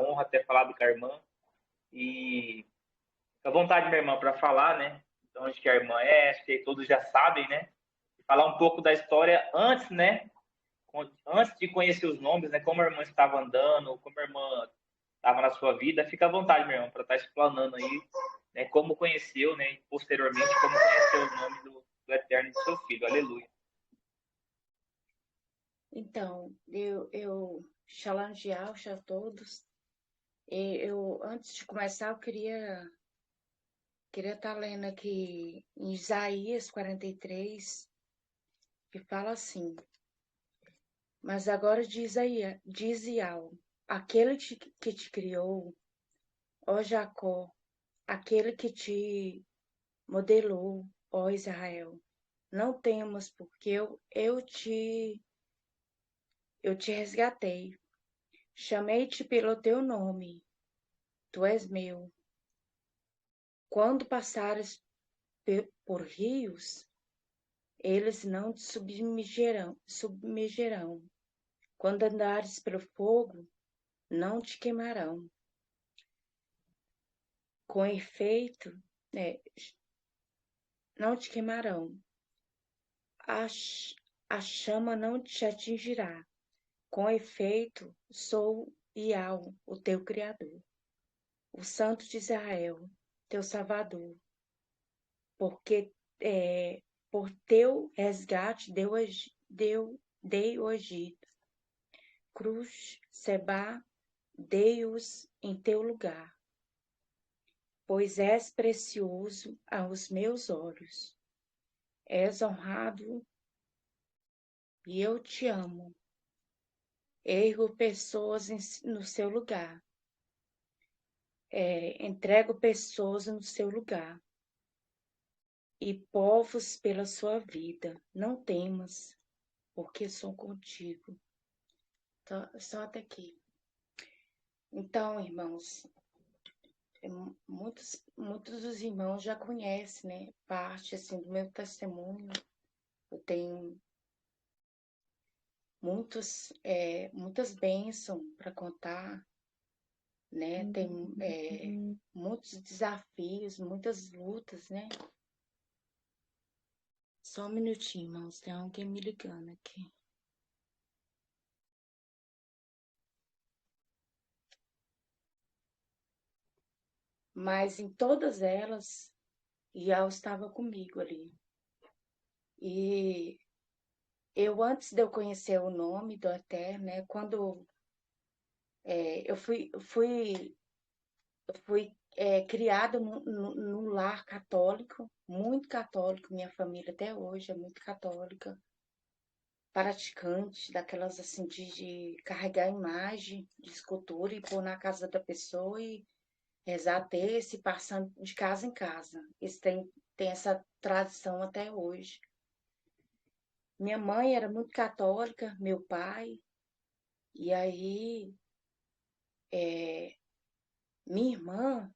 honra ter falado com a irmã. E fica à vontade, minha irmã, para falar, né? De onde que a irmã é, acho que todos já sabem, né? Falar um pouco da história antes, né? Antes de conhecer os nomes, né? Como a irmã estava andando, como a irmã estava na sua vida. Fica à vontade, meu irmão, para estar explanando aí, né? Como conheceu, né? E posteriormente, como conheceu o nome do Eterno de seu Filho. Aleluia. Então, Shalom Jial, a todos. Antes de começar, eu queria estar lendo aqui em Isaías 43, que fala assim: Mas agora diz Ial, aquele que te criou, ó Jacó, aquele que te modelou, ó Israel, não temas, porque eu te resgatei, chamei-te pelo teu nome, tu és meu. Quando passares por rios, eles não te submergerão. Quando andares pelo fogo, não te queimarão. Com efeito, né, não te queimarão. A, a chama não te atingirá. Com efeito, sou Iau, o teu Criador, o Santo de Israel, teu Salvador. Porque por teu resgate dei o Egito. Cruz, Seba, dei-os em teu lugar, pois és precioso aos meus olhos. És honrado e eu te amo. Ergo pessoas no seu lugar. Entrego pessoas no seu lugar. E povos pela sua vida. Não temas, porque sou contigo. Só até aqui. Então, irmãos, muitos dos irmãos já conhecem, né? Parte assim do meu testemunho. Eu tenho muitas bênçãos para contar, né? Tem muitos desafios, muitas lutas, né? Só um minutinho, irmãos, tem alguém me ligando aqui. Mas em todas elas, Iau estava comigo ali. E antes de eu conhecer o nome do Eterno, né? Quando eu fui criada num lar católico, muito católico, minha família até hoje é muito católica, praticante, daquelas assim de carregar imagem de escultura e pôr na casa da pessoa e rezar terço, passando de casa em casa. Isso tem essa tradição até hoje. Minha mãe era muito católica, meu pai, e aí minha irmã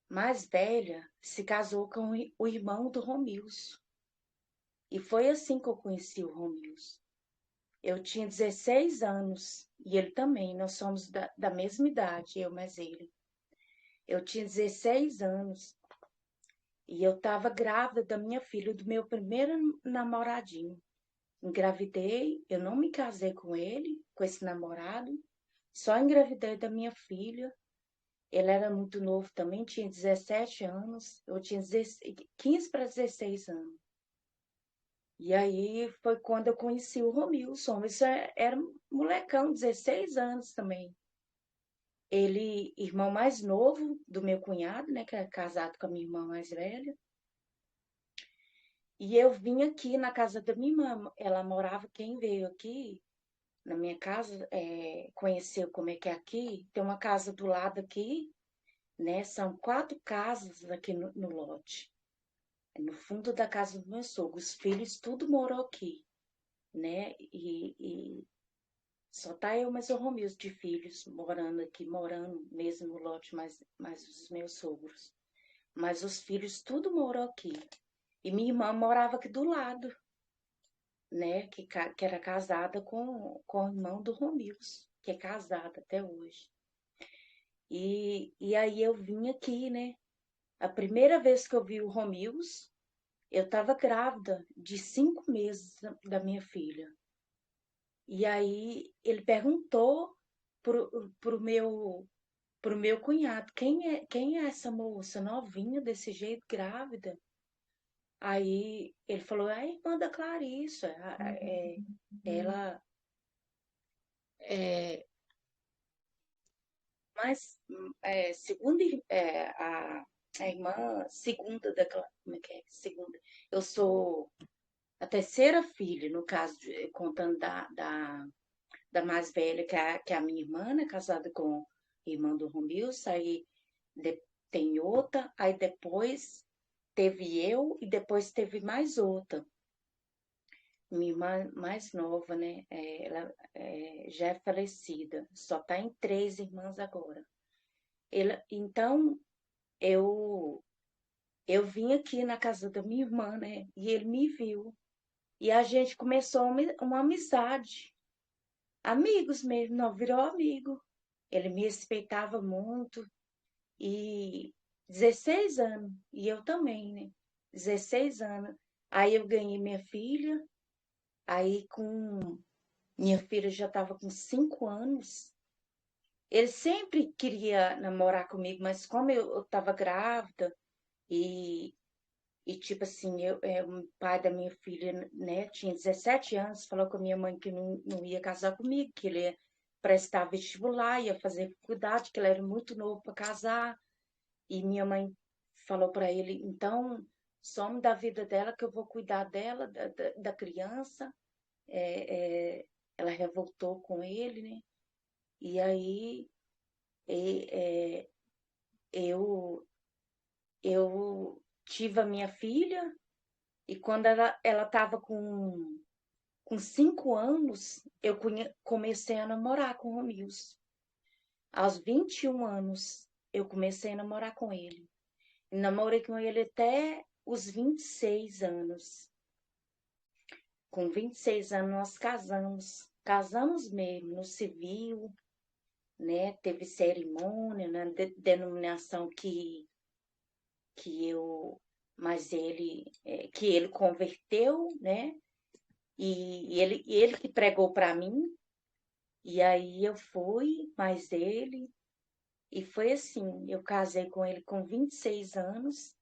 mais velha se casou com o irmão do Romilson. E foi assim que eu conheci o Romilson. Eu tinha 16 anos e ele também, nós somos da mesma idade, eu mais ele. Eu tinha 16 anos e eu estava grávida da minha filha, do meu primeiro namoradinho. Engravidei, eu não me casei com ele, com esse namorado, só engravidei da minha filha. Ele era muito novo também, tinha 17 anos, eu tinha 15 para 16 anos. E aí foi quando eu conheci o Romilson. Isso era molecão, 16 anos também. Ele, irmão mais novo do meu cunhado, né, que é casado com a minha irmã mais velha. E eu vim aqui na casa da minha irmã. Ela morava, quem veio aqui na minha casa, conheceu como é que é aqui. Tem uma casa do lado aqui, né? São 4 casas aqui no lote. No fundo da casa do meu sogro. Os filhos tudo morou aqui, né? E só tá eu mais o Romilson de filhos morando aqui, morando mesmo no lote, mais os meus sogros. Mas os filhos tudo morou aqui. E minha irmã morava aqui do lado, né? Que era casada com o irmão do Romilson, que é casado até hoje. E aí eu vim aqui, né? A primeira vez que eu vi o Romilson, eu estava grávida de 5 meses da minha filha. E aí ele perguntou pro meu cunhado, quem é essa moça novinha desse jeito, grávida? Aí ele falou, é a irmã da Clarissa, ela é, mas segunda, a irmã segunda como é que é? Segunda. Eu sou a terceira filha, no caso, contando da mais velha, que é a minha irmã, né, casada com a irmã do Romilson, aí de- tem outra, aí depois teve eu e depois teve mais outra. Minha irmã mais nova, né? Ela já é falecida, só tá em 3 irmãs agora. Então, eu, eu vim aqui na casa da minha irmã, né? E ele me viu. E a gente começou uma amizade. Amigos mesmo, não, virou amigo. Ele me respeitava muito. E 16 anos, e eu também, né? 16 anos. Aí eu ganhei minha filha, aí com minha filha já estava com 5 anos. Ele sempre queria namorar comigo, mas como eu estava grávida e, tipo assim, o pai da minha filha, né, tinha 17 anos, falou com a minha mãe que não ia casar comigo, que ele ia prestar vestibular, ia fazer faculdade, que ele era muito novo para casar. E minha mãe falou para ele, então, some da vida dela que eu vou cuidar dela, da criança. É, é, ela revoltou com ele, né? E aí é, eu, eu tive a minha filha e quando ela estava com 5 anos, eu comecei a namorar com o Romilson. Aos 21 anos, eu comecei a namorar com ele. Namorei com ele até os 26 anos. Com 26 anos nós casamos. Casamos mesmo, no civil, né? Teve cerimônia, na denominação que eu, mas que ele converteu, né? E ele que pregou para mim. E aí eu fui, mais ele. E foi assim, eu casei com ele com 26 anos.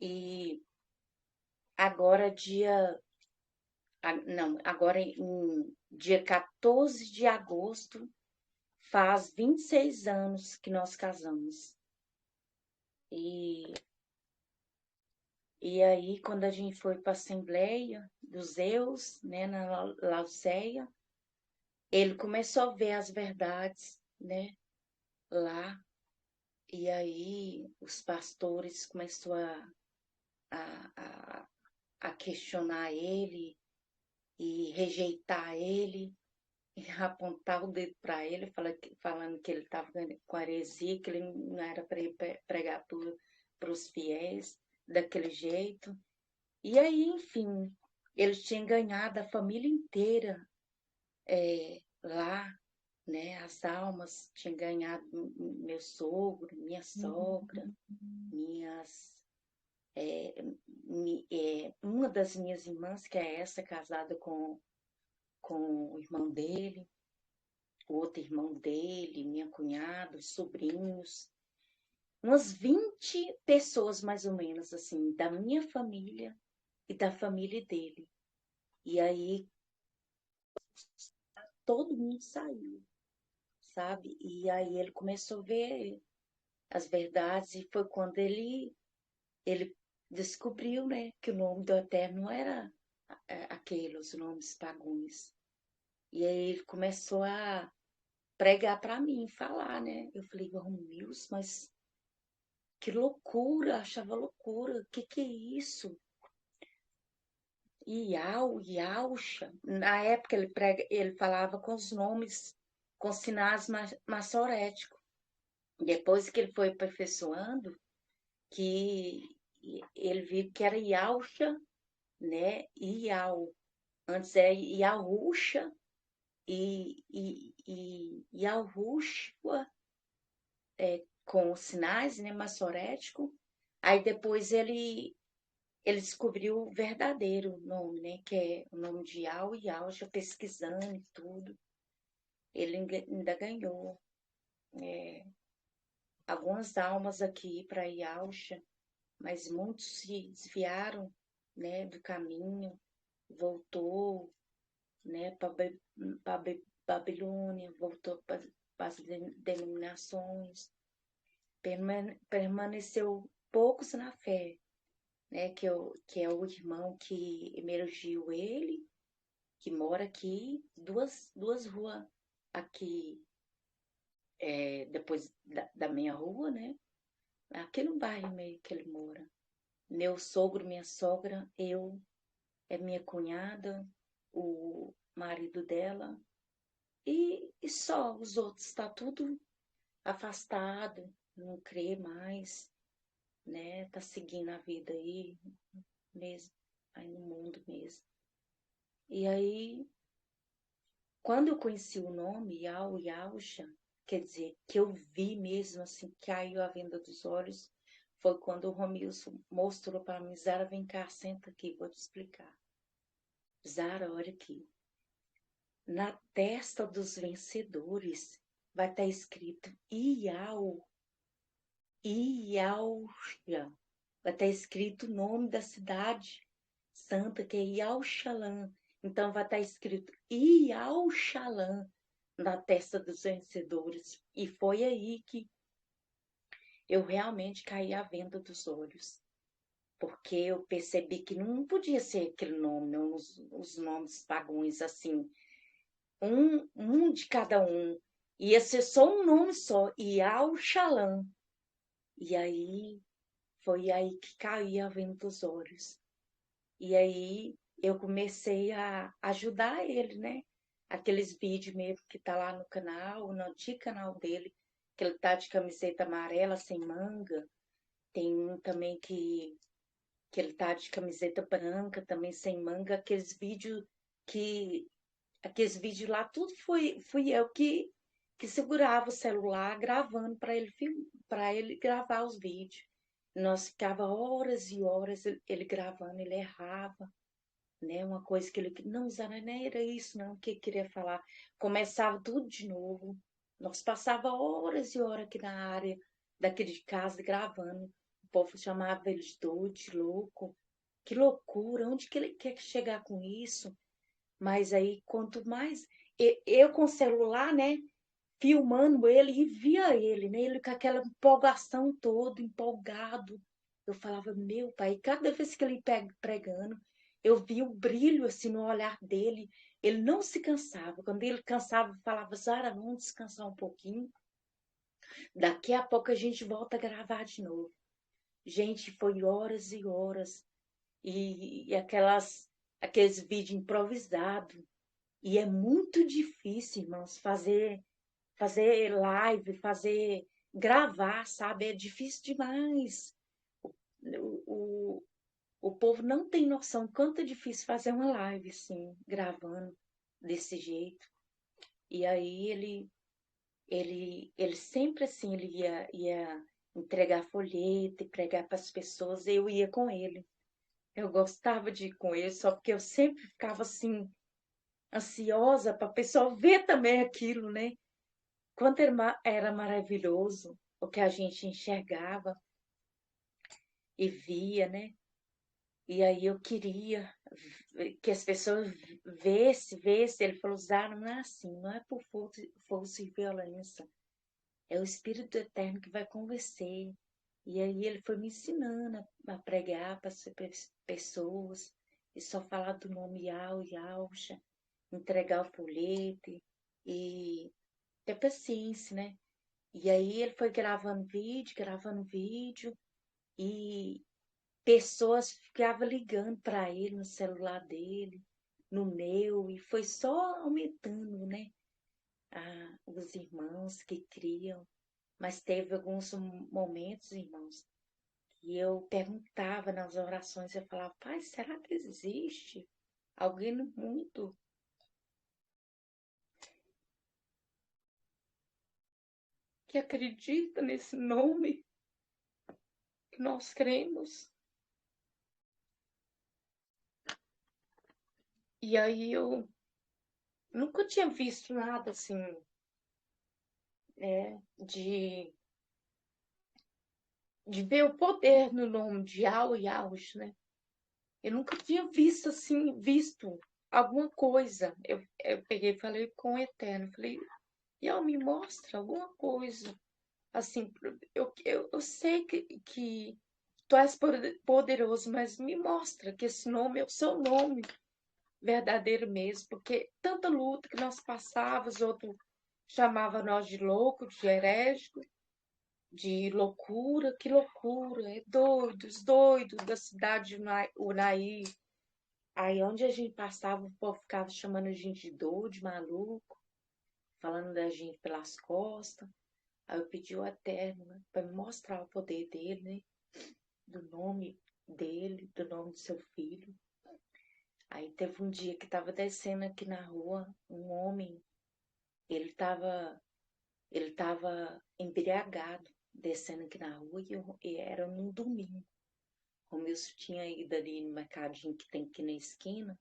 E agora não, agora em dia 14 de agosto, faz 26 anos que nós casamos. E, e aí, quando a gente foi para a Assembleia dos Zeus, né, na Laodiceia, ele começou a ver as verdades, né, lá. E aí, os pastores começaram a, a, a questionar ele e rejeitar ele. E apontar o dedo para ele, falando que ele estava com heresia, que ele não era para pregar para os fiéis daquele jeito. E aí, enfim, eles tinham ganhado a família inteira lá, né? As almas tinham ganhado meu sogro, minha sogra, minhas. Uma das minhas irmãs, que é essa, casada com o irmão dele, o outro irmão dele, minha cunhada, os sobrinhos, umas 20 pessoas mais ou menos, assim, da minha família e da família dele. E aí todo mundo saiu, sabe? E aí ele começou a ver as verdades e foi quando ele descobriu, né, que o nome do Eterno era aquele, os nomes pagãos. E aí ele começou a pregar para mim, falar, né? Eu falei, Romilson, mas que loucura, achava loucura. Que é isso? Iaucha. Na época ele falava com os nomes, com sinais maçoréticos. Depois que ele foi aperfeiçoando, que ele viu que era Iaucha, né? Iau. Antes é Iaucha e Iauchua com os sinais, né, maçorético. Aí depois ele descobriu o verdadeiro nome, né, que é o nome de Yau e Yau, já pesquisando e tudo. Ele ainda ganhou algumas almas aqui para Yausha, mas muitos se desviaram, né, do caminho, voltou, né, para Babilônia, voltou para as denominações, permaneceu poucos na fé, né, que é o irmão que emergiu ele, que mora aqui, duas ruas aqui, depois da minha rua, né, aqui no bairro meio que ele mora. Meu sogro, minha sogra, eu, minha cunhada, o marido dela, e só os outros, está tudo afastado, não crê mais, né? Tá seguindo a vida aí mesmo, aí no mundo mesmo. E aí, quando eu conheci o nome Yau Yausha, quer dizer, que eu vi mesmo assim, caiu a venda dos olhos, foi quando o Romilson mostrou para mim, Zara, vem cá, senta aqui, vou te explicar. Zara, olha aqui. Na testa dos vencedores vai estar escrito Iau, Iausha. Vai estar escrito o nome da cidade santa, que é Iauxalã. Então vai estar escrito Iauxalã na testa dos vencedores. E foi aí que eu realmente caí à venda dos olhos. Porque eu percebi que não podia ser aquele nome, não, os nomes pagões assim. Um de cada um. Ia ser só um nome só, Iauxalã. E aí, foi aí que caía a venda dos olhos. E aí, eu comecei a ajudar ele, né? Aqueles vídeos mesmo que tá lá no canal, no antigo canal dele, que ele tá de camiseta amarela, sem manga. Tem um também que ele tá de camiseta branca, também sem manga. Que aqueles vídeos lá, tudo fui eu que segurava o celular gravando para ele gravar os vídeos. Nós ficava horas e horas ele gravando, ele errava, né? Uma coisa que ele não, Zara, não era isso não que ele queria falar. Começava tudo de novo. Nós passava horas e horas aqui na área daquele de casa gravando. O povo chamava ele de doido, de louco. Que loucura, onde que ele quer chegar com isso? Mas aí, quanto mais eu com o celular, né, filmando ele e via ele, né, ele com aquela empolgação toda, empolgado. Eu falava, meu pai, cada vez que ele pregando, eu via o brilho assim no olhar dele. Ele não se cansava. Quando ele cansava, eu falava, Zara, vamos descansar um pouquinho. Daqui a pouco a gente volta a gravar de novo. Gente, foi horas e horas. E aqueles vídeos improvisados. E é muito difícil, irmãos, fazer live, gravar, sabe? É difícil demais. O, o, o povo não tem noção quanto é difícil fazer uma live, assim, gravando desse jeito. E aí ele sempre assim, ele ia entregar folheto e pregar para as pessoas, eu ia com ele. Eu gostava de ir com ele, só porque eu sempre ficava assim, ansiosa para a pessoa ver também aquilo, né? Quanto era maravilhoso o que a gente enxergava e via, né? E aí eu queria que as pessoas vissem. Ele falou, Zara, não é assim, não é por força e violência. É o Espírito Eterno que vai com você. E aí ele foi me ensinando a pregar para as pessoas e só falar do nome Yau, Yausha, entregar o folhete e ter paciência, né? E aí ele foi gravando vídeo, e pessoas ficavam ligando para ele no celular dele, no meu, e foi só aumentando, né? Os irmãos que criam. Mas teve alguns momentos, irmãos, que eu perguntava nas orações, eu falava, pai, será que existe alguém no mundo? que acredita nesse nome que nós cremos. E aí eu nunca tinha visto nada assim, né, de ver o poder no nome de Al e Aus, né? Eu nunca tinha visto assim, visto alguma coisa. Eu peguei e falei com o Eterno, falei, e me mostra alguma coisa. Assim, eu sei que tu és poderoso, mas me mostra que esse nome é o seu nome verdadeiro mesmo, porque tanta luta que nós passávamos, outro chamava nós de louco, de herético, de loucura, que loucura, é doidos, doidos da cidade de Unai. Aí onde a gente passava, o povo ficava chamando a gente de doido, de maluco, falando da gente pelas costas. Aí eu pedi ao Eterno, né, para me mostrar o poder dele, né? Do nome dele, do nome do seu filho. Aí teve um dia que estava descendo aqui na rua, um homem, ele estava ele tava embriagado, descendo aqui na rua, e era num domingo. O Romilson tinha ido ali no mercadinho que tem aqui na esquina,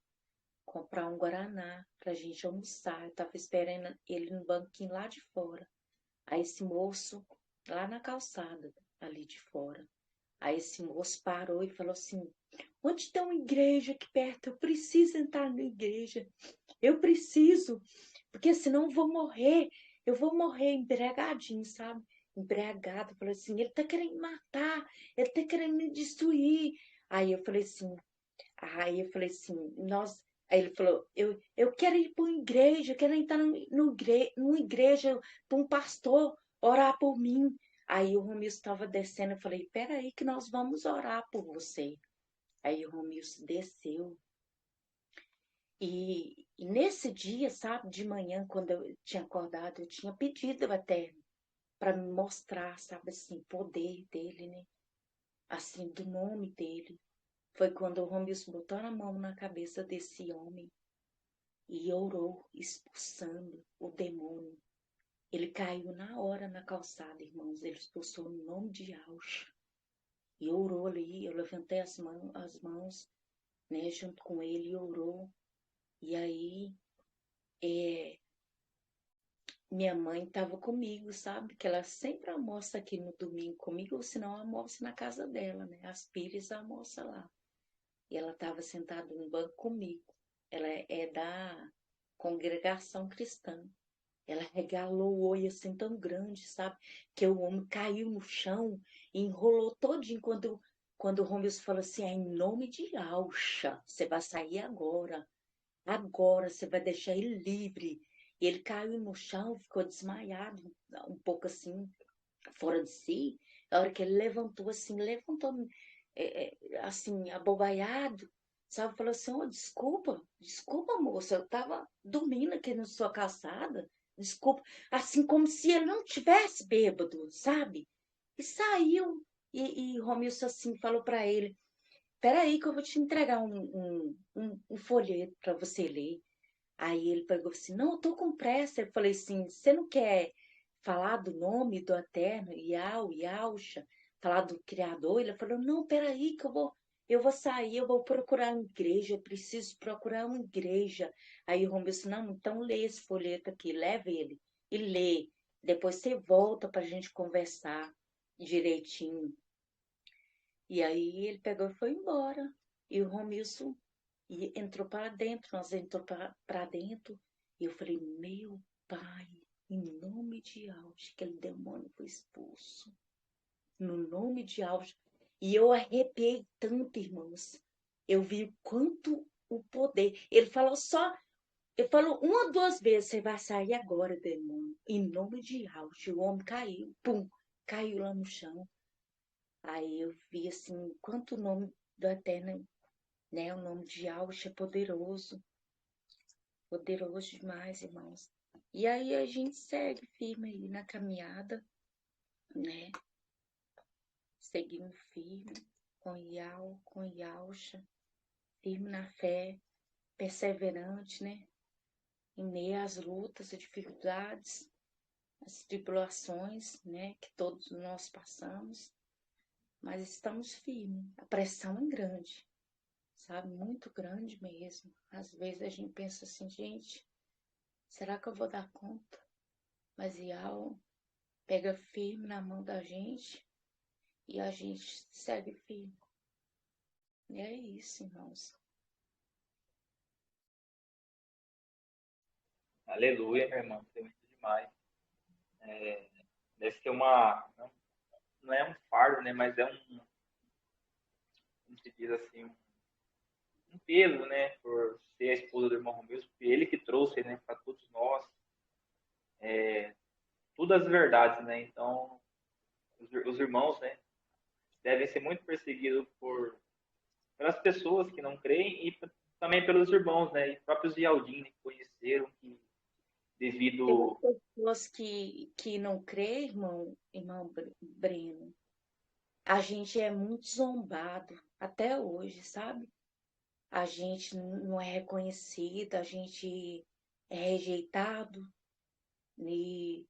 comprar um guaraná pra gente almoçar. Eu tava esperando ele no banquinho lá de fora. Aí esse moço, lá na calçada, ali de fora. Aí esse moço parou e falou assim: onde tem uma igreja aqui perto? Eu preciso entrar na igreja. Eu preciso, porque senão eu vou morrer. Eu vou morrer embriagadinho, sabe? Embriagado. Falou assim: ele tá querendo me matar, ele tá querendo me destruir. Aí eu falei assim: nós. Aí ele falou: eu quero ir para uma igreja, eu quero entrar numa igreja, para um pastor orar por mim. Aí o Romilson estava descendo, eu falei: peraí, que nós vamos orar por você. Aí o Romilson desceu. E nesse dia, sabe, de manhã, quando eu tinha acordado, eu tinha pedido ao Eterno para me mostrar, sabe, assim, o poder dele, né? Assim, do nome dele. Foi quando o Romilson botou a mão na cabeça desse homem e orou, expulsando o demônio. Ele caiu na hora na calçada, irmãos. Ele expulsou no nome de Auxa. E orou ali, eu levantei as mãos, né, junto com ele, e orou. E aí, é, minha mãe estava comigo, sabe? Que ela sempre almoça aqui no domingo comigo, ou senão almoça na casa dela, né? As Pires almoça lá. E ela estava sentada no banco comigo. Ela é da congregação cristã. Ela regalou o olho assim tão grande, sabe? Que o homem caiu no chão e enrolou todinho quando o Romilson falou assim: é em nome de Auxa, você vai sair agora. Agora você vai deixar ele livre. E ele caiu no chão, ficou desmaiado, um pouco assim, fora de si. A hora que ele levantou, assim, assim, abobaiado, sabe? Falou assim: oh, desculpa, desculpa, moça, eu tava dormindo aqui na sua calçada, desculpa. Assim, como se ele não tivesse bêbado, sabe? E saiu. E Romilson, assim, falou para ele: peraí, que eu vou te entregar um folheto para você ler. Aí ele pegou assim: não, eu tô com pressa. Eu falei assim: você não quer falar do nome do Eterno, Yauxa, falar do Criador? Ele falou: não, peraí, que eu vou sair, eu vou procurar uma igreja, eu preciso procurar uma igreja. Aí o Romeu disse: não, então lê esse folheto aqui, leva ele e lê. Depois você volta pra gente conversar direitinho. E aí ele pegou e foi embora. E o Romilson entrou para dentro, nós entrou para dentro. E eu falei: meu pai, em nome de Auge, aquele demônio foi expulso. No nome de Auge. E eu arrepiei tanto, irmãos. Eu vi o quanto o poder. Ele falou uma, duas vezes: você vai sair agora, demônio. Em nome de Auge. O homem caiu, pum, caiu lá no chão. Aí eu vi assim, quanto o nome do Eterno, né? O nome de Yahweh é poderoso, poderoso demais, irmãos. E aí a gente segue firme aí na caminhada, né? Seguindo firme com com Yahusha, firme na fé, perseverante, né? Em meio às lutas e dificuldades. as tribulações, né, que todos nós passamos, mas estamos firmes. A pressão é grande, sabe? Muito grande mesmo. Às vezes a gente pensa assim, gente, será que eu vou dar conta? Mas Yau pega firme na mão da gente e a gente segue firme. E é isso, irmãos. Aleluia, meu irmão. Foi muito demais. Deve ser uma. Não é um fardo, né? Mas é um. Como se diz assim? Um peso, né? Por ser a esposa do irmão Romeu. Ele que trouxe, né? Para todos nós. Todas as verdades, né? Então, os irmãos, né? Devem ser muito perseguidos pelas pessoas que não creem e também pelos irmãos, né? E próprios Yaldin, né, que conheceram que Tem devido. pessoas que não crê, irmão Breno. A gente é muito zombado até hoje, sabe? A gente não é reconhecido, a gente é rejeitado em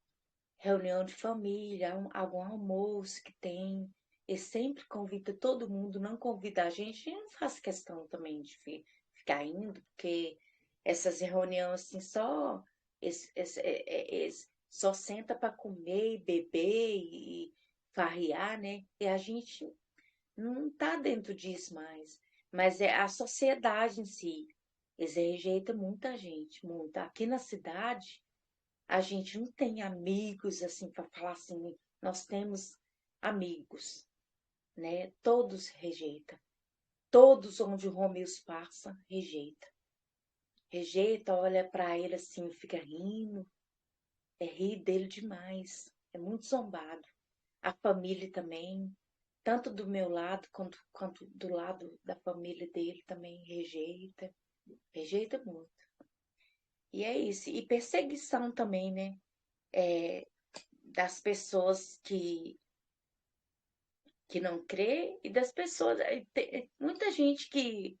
reunião de família, algum almoço que tem. E sempre convida todo mundo, não convida a gente. Eu não faço questão também de ficar indo, porque essas reuniões assim só senta para comer e beber e farrear, né? E a gente não está dentro disso mais. Mas é a sociedade em si. Eles rejeitam muita gente, muita. Aqui na cidade, a gente não tem amigos assim para falar assim, nós temos amigos, né? Todos rejeitam. Todos onde o Romeu passa, rejeita. Rejeita, olha para ele assim, fica rindo, é rir dele demais. É muito zombado. A família também, tanto do meu lado quanto do lado da família dele também rejeita, rejeita muito. E é isso. E perseguição também, né? É, das pessoas que não crê e das pessoas. Muita gente que,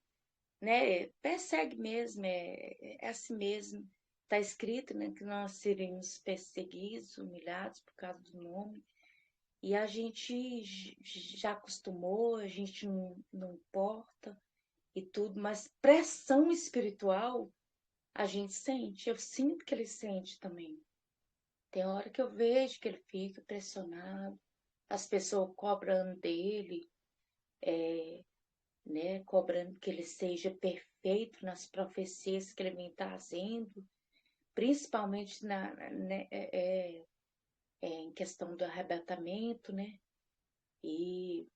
né, persegue mesmo, é assim mesmo. Está escrito, né, que nós seremos perseguidos, humilhados por causa do nome. E a gente já acostumou, a gente não importa e tudo, mas pressão espiritual a gente sente. Eu sinto que ele sente também. Tem hora que eu vejo que ele fica pressionado, as pessoas cobrando dele, né, cobrando que ele seja perfeito nas profecias que ele vem trazendo, principalmente em questão do arrebatamento, né? E,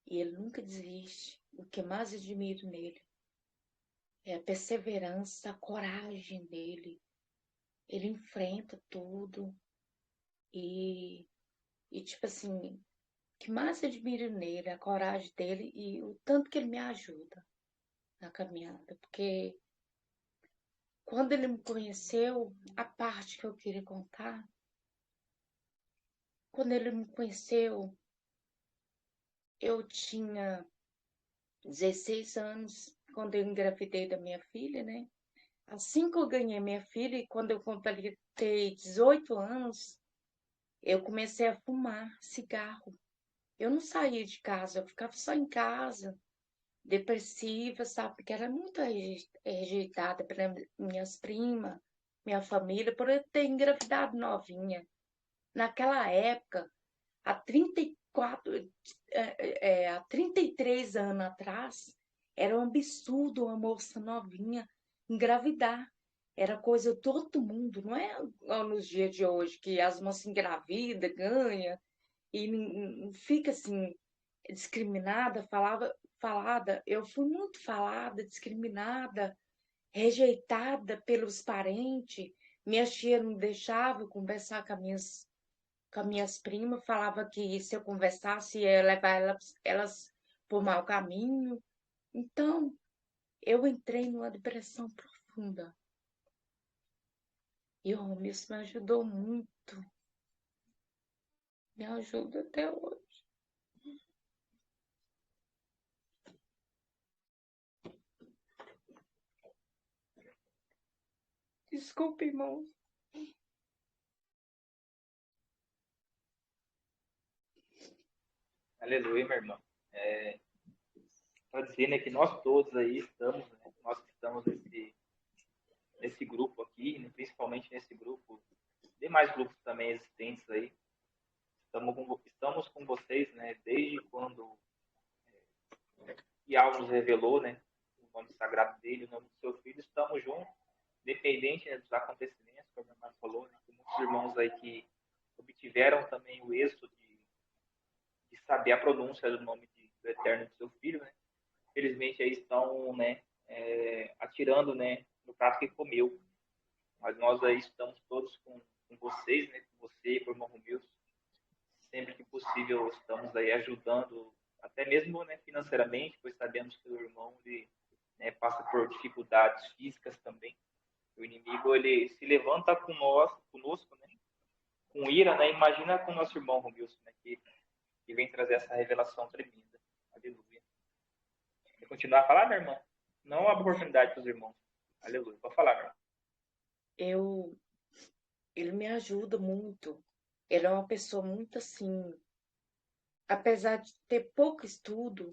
e ele nunca desiste. O que mais admiro nele é a perseverança, a coragem dele. Ele enfrenta tudo e, e tipo assim, o que mais admiro nele é a coragem dele e o tanto que ele me ajuda na caminhada, porque quando ele me conheceu, a parte que eu queria contar, quando ele me conheceu, eu tinha 16 anos, quando eu engravidei da minha filha, né? Assim que eu ganhei minha filha, e quando eu completei 18 anos, eu comecei a fumar cigarro. Eu não saía de casa, eu ficava só em casa, depressiva, sabe? Porque era muito rejeitada pelas minhas primas, minha família, por eu ter engravidado novinha. Naquela época, há 34, há 33 anos atrás, era um absurdo uma moça novinha engravidar. Era coisa de todo mundo, não é nos dias de hoje, que as moças engravidam, ganham, e não fica assim, discriminada, falada. Eu fui muito falada, discriminada, rejeitada pelos parentes. Minha tia não deixava conversar com as minhas primas, falava que se eu conversasse ia levar elas por mau caminho. Então, eu entrei numa depressão profunda. E o Romilson me ajudou muito. Me ajuda até hoje. Desculpe, irmão. Aleluia, meu irmão. Para dizer, né, que nós todos aí estamos, né, nós que estamos nesse grupo aqui, né, principalmente nesse grupo, demais grupos também existentes aí, estamos com vocês, né, desde quando Yahweh nos revelou, né, o nome sagrado dele, o nome do seu filho, estamos juntos, independente, né, dos acontecimentos, como a irmã falou, né, tem muitos irmãos aí que obtiveram também o êxito de saber a pronúncia do nome do Eterno do seu filho, né, felizmente aí estão, né, atirando, né, no prato que comeu. Mas nós aí estamos todos com vocês, né, com você, com o irmão Romilson. Sempre que possível estamos aí ajudando, até mesmo, né, financeiramente, pois sabemos que o irmão ele, né, passa por dificuldades físicas também. O inimigo ele se levanta com nós, conosco, né, com ira, né? Imagina com o nosso irmão Romilson, né, que vem trazer essa revelação tremenda. Aleluia. Quer continuar a falar, minha irmã? Não há oportunidade para os irmãos. Aleluia. Pode falar, meu irmão. Eu, ele me ajuda muito. Ele é uma pessoa muito assim, apesar de ter pouco estudo,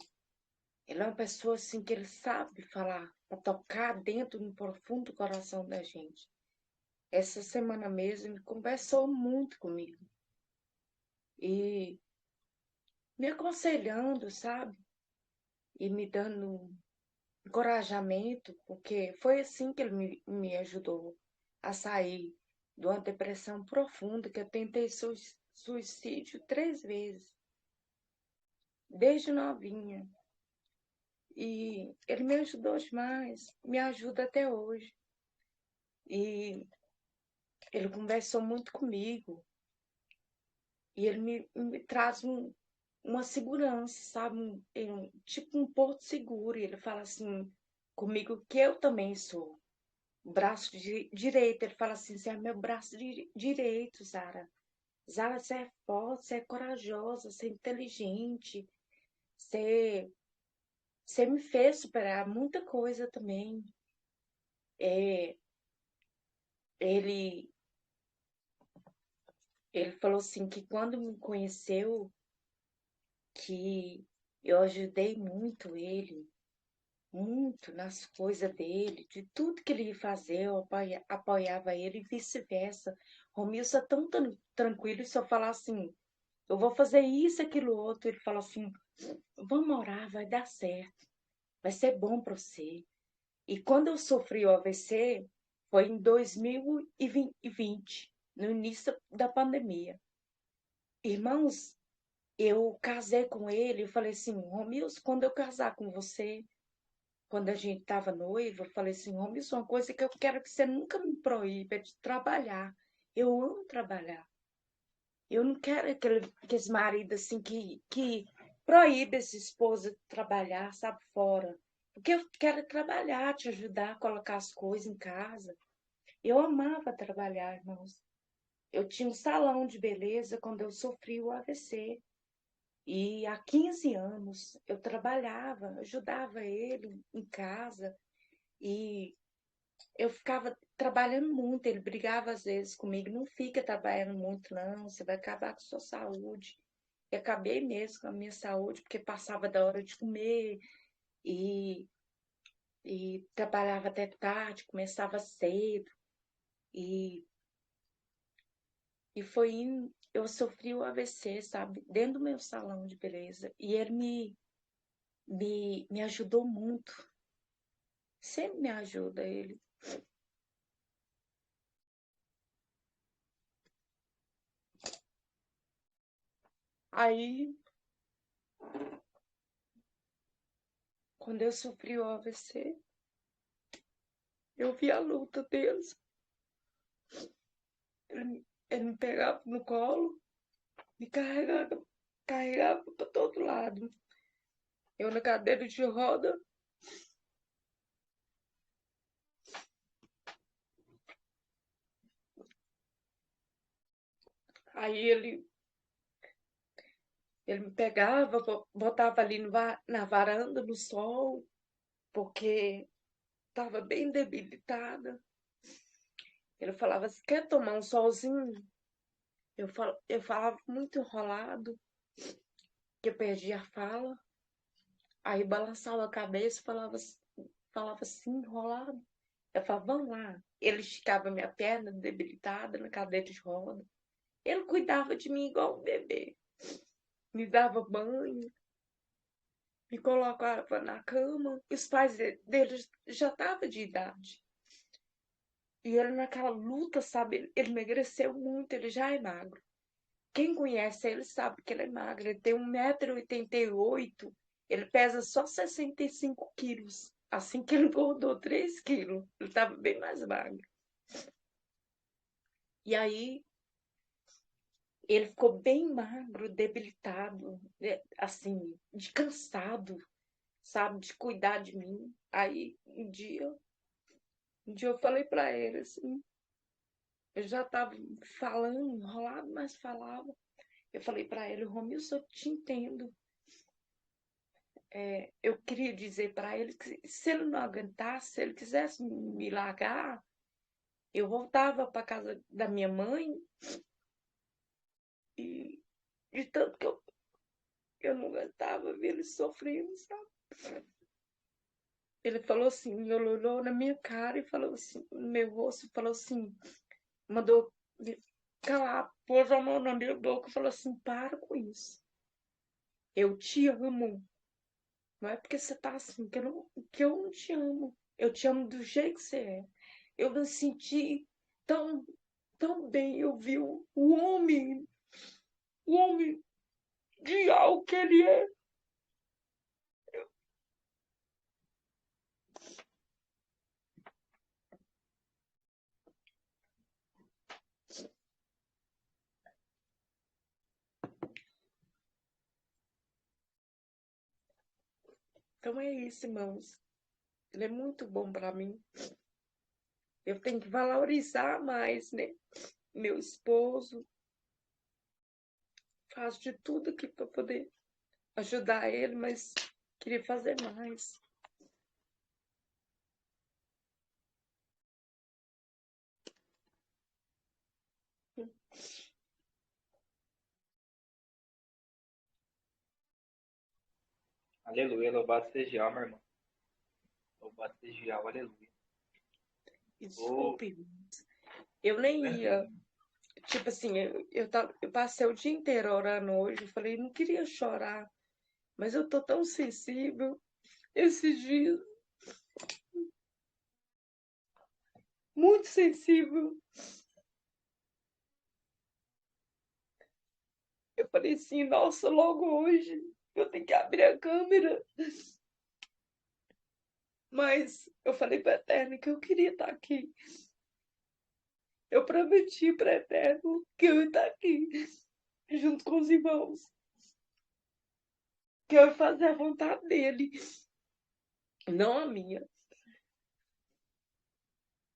ele é uma pessoa assim que ele sabe falar, para tocar dentro no profundo coração da gente. Essa semana mesmo ele conversou muito comigo e me aconselhando, sabe? E me dando encorajamento, porque foi assim que ele me ajudou a sair de uma depressão profunda, que eu tentei suicídio 3 vezes, desde novinha. E ele me ajudou demais, me ajuda até hoje. E ele conversou muito comigo. E ele me traz uma segurança, sabe? Tipo um porto seguro. E ele fala assim comigo que eu também sou. Braço direito. Ele fala assim: você é meu braço direito, Zara. Zara, você é forte, você é corajosa, você é inteligente. Você, você me fez superar muita coisa também. É, ele, ele falou assim que quando me conheceu, que eu ajudei muito nas coisas dele, de tudo que ele ia fazer, eu apoiava ele e vice-versa. Romilson é tão tranquilo, se eu falar assim, eu vou fazer isso, aquilo, outro, ele fala assim, vamos orar, vai dar certo, vai ser bom para você. E quando eu sofri o AVC, foi em 2020, no início da pandemia. Irmãos, eu casei com ele, eu falei assim, Romilson, quando eu casar com você, quando a gente estava noiva, eu falei assim, Romilson, uma coisa que eu quero que você nunca me proíba é de trabalhar. Eu amo trabalhar. Eu não quero aqueles maridos assim que proíbe essa esposa de trabalhar, sabe, fora. Porque eu quero trabalhar, te ajudar a colocar as coisas em casa. Eu amava trabalhar, irmãos. Eu tinha um salão de beleza quando eu sofri o AVC. E há 15 anos eu trabalhava, ajudava ele em casa. E eu ficava trabalhando muito, ele brigava às vezes comigo, não fica trabalhando muito, não, você vai acabar com a sua saúde. E acabei mesmo com a minha saúde, porque passava da hora de comer e, e trabalhava até tarde, começava cedo. E, e eu sofri o AVC, sabe, dentro do meu salão de beleza. E ele me ajudou muito, sempre me ajuda ele. Aí, quando eu sofri o AVC, eu vi a luta deles. Ele me pegava no colo, me carregava para todo lado. Eu na cadeira de roda, aí ele me pegava, botava ali na varanda, no sol, porque estava bem debilitada. Ele falava, você quer tomar um solzinho? Eu falava muito enrolado. que eu perdi a fala, aí balançava a cabeça e falava assim, enrolado. Eu falava, vamos lá. Ele esticava minha perna debilitada na cadeira de roda. Ele cuidava de mim igual um bebê. Me dava banho, me colocava na cama. Os pais dele já estavam de idade. E ele naquela luta, sabe? Ele emagreceu muito, ele já é magro. Quem conhece ele sabe que ele é magro. Ele tem 1,88 m. Ele pesa só 65 quilos. Assim que ele engordou 3 quilos. Ele estava bem mais magro. E aí, ele ficou bem magro, debilitado, assim, de cansado, sabe? De cuidar de mim. Aí, um dia eu falei para ele, assim, eu já estava falando, enrolado, mas falava. Eu falei para ele, Romilson, eu te entendo. Eu queria dizer para ele que se ele não aguentasse, se ele quisesse me largar, eu voltava para casa da minha mãe e de tanto que eu não aguentava ver ele sofrendo, sabe? Ele falou assim, ele olhou na minha cara e falou assim, no meu rosto, falou assim, mandou calar, pôs a mão na minha boca e falou assim, para com isso. Eu te amo. Não é porque você tá assim que eu não te amo. Eu te amo do jeito que você é. Eu me senti tão, tão bem. Eu vi o homem de algo que ele é. Então é isso, irmãos. Ele é muito bom para mim. Eu tenho que valorizar mais, né? Meu esposo. Faço de tudo aqui para poder ajudar ele, mas queria fazer mais. Aleluia, louvado seja Jeová, meu irmão. Louvado seja Jeová, aleluia. Desculpe, irmãos. Eu nem ia. Tipo assim, eu passei o dia inteiro orando hoje. Eu falei, não queria chorar, mas eu tô tão sensível. Esses dias, muito sensível. Eu falei assim, nossa, logo hoje eu tenho que abrir a câmera. Mas eu falei para Eterno que eu queria estar aqui. Eu prometi para Eterno que eu ia estar aqui, junto com os irmãos. Que eu ia fazer a vontade dele, não a minha.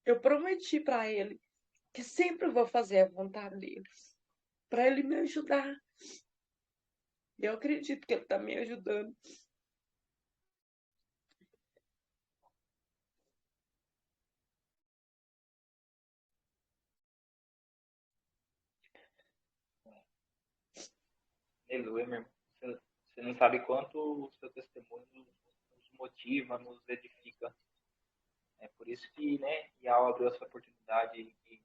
Eu prometi para ele que sempre vou fazer a vontade dele, para ele me ajudar. Eu acredito que ele está me ajudando. Aleluia, meu irmão. Você não sabe quanto o seu testemunho nos motiva, nos edifica. É por isso que, né, Yau abriu essa oportunidade e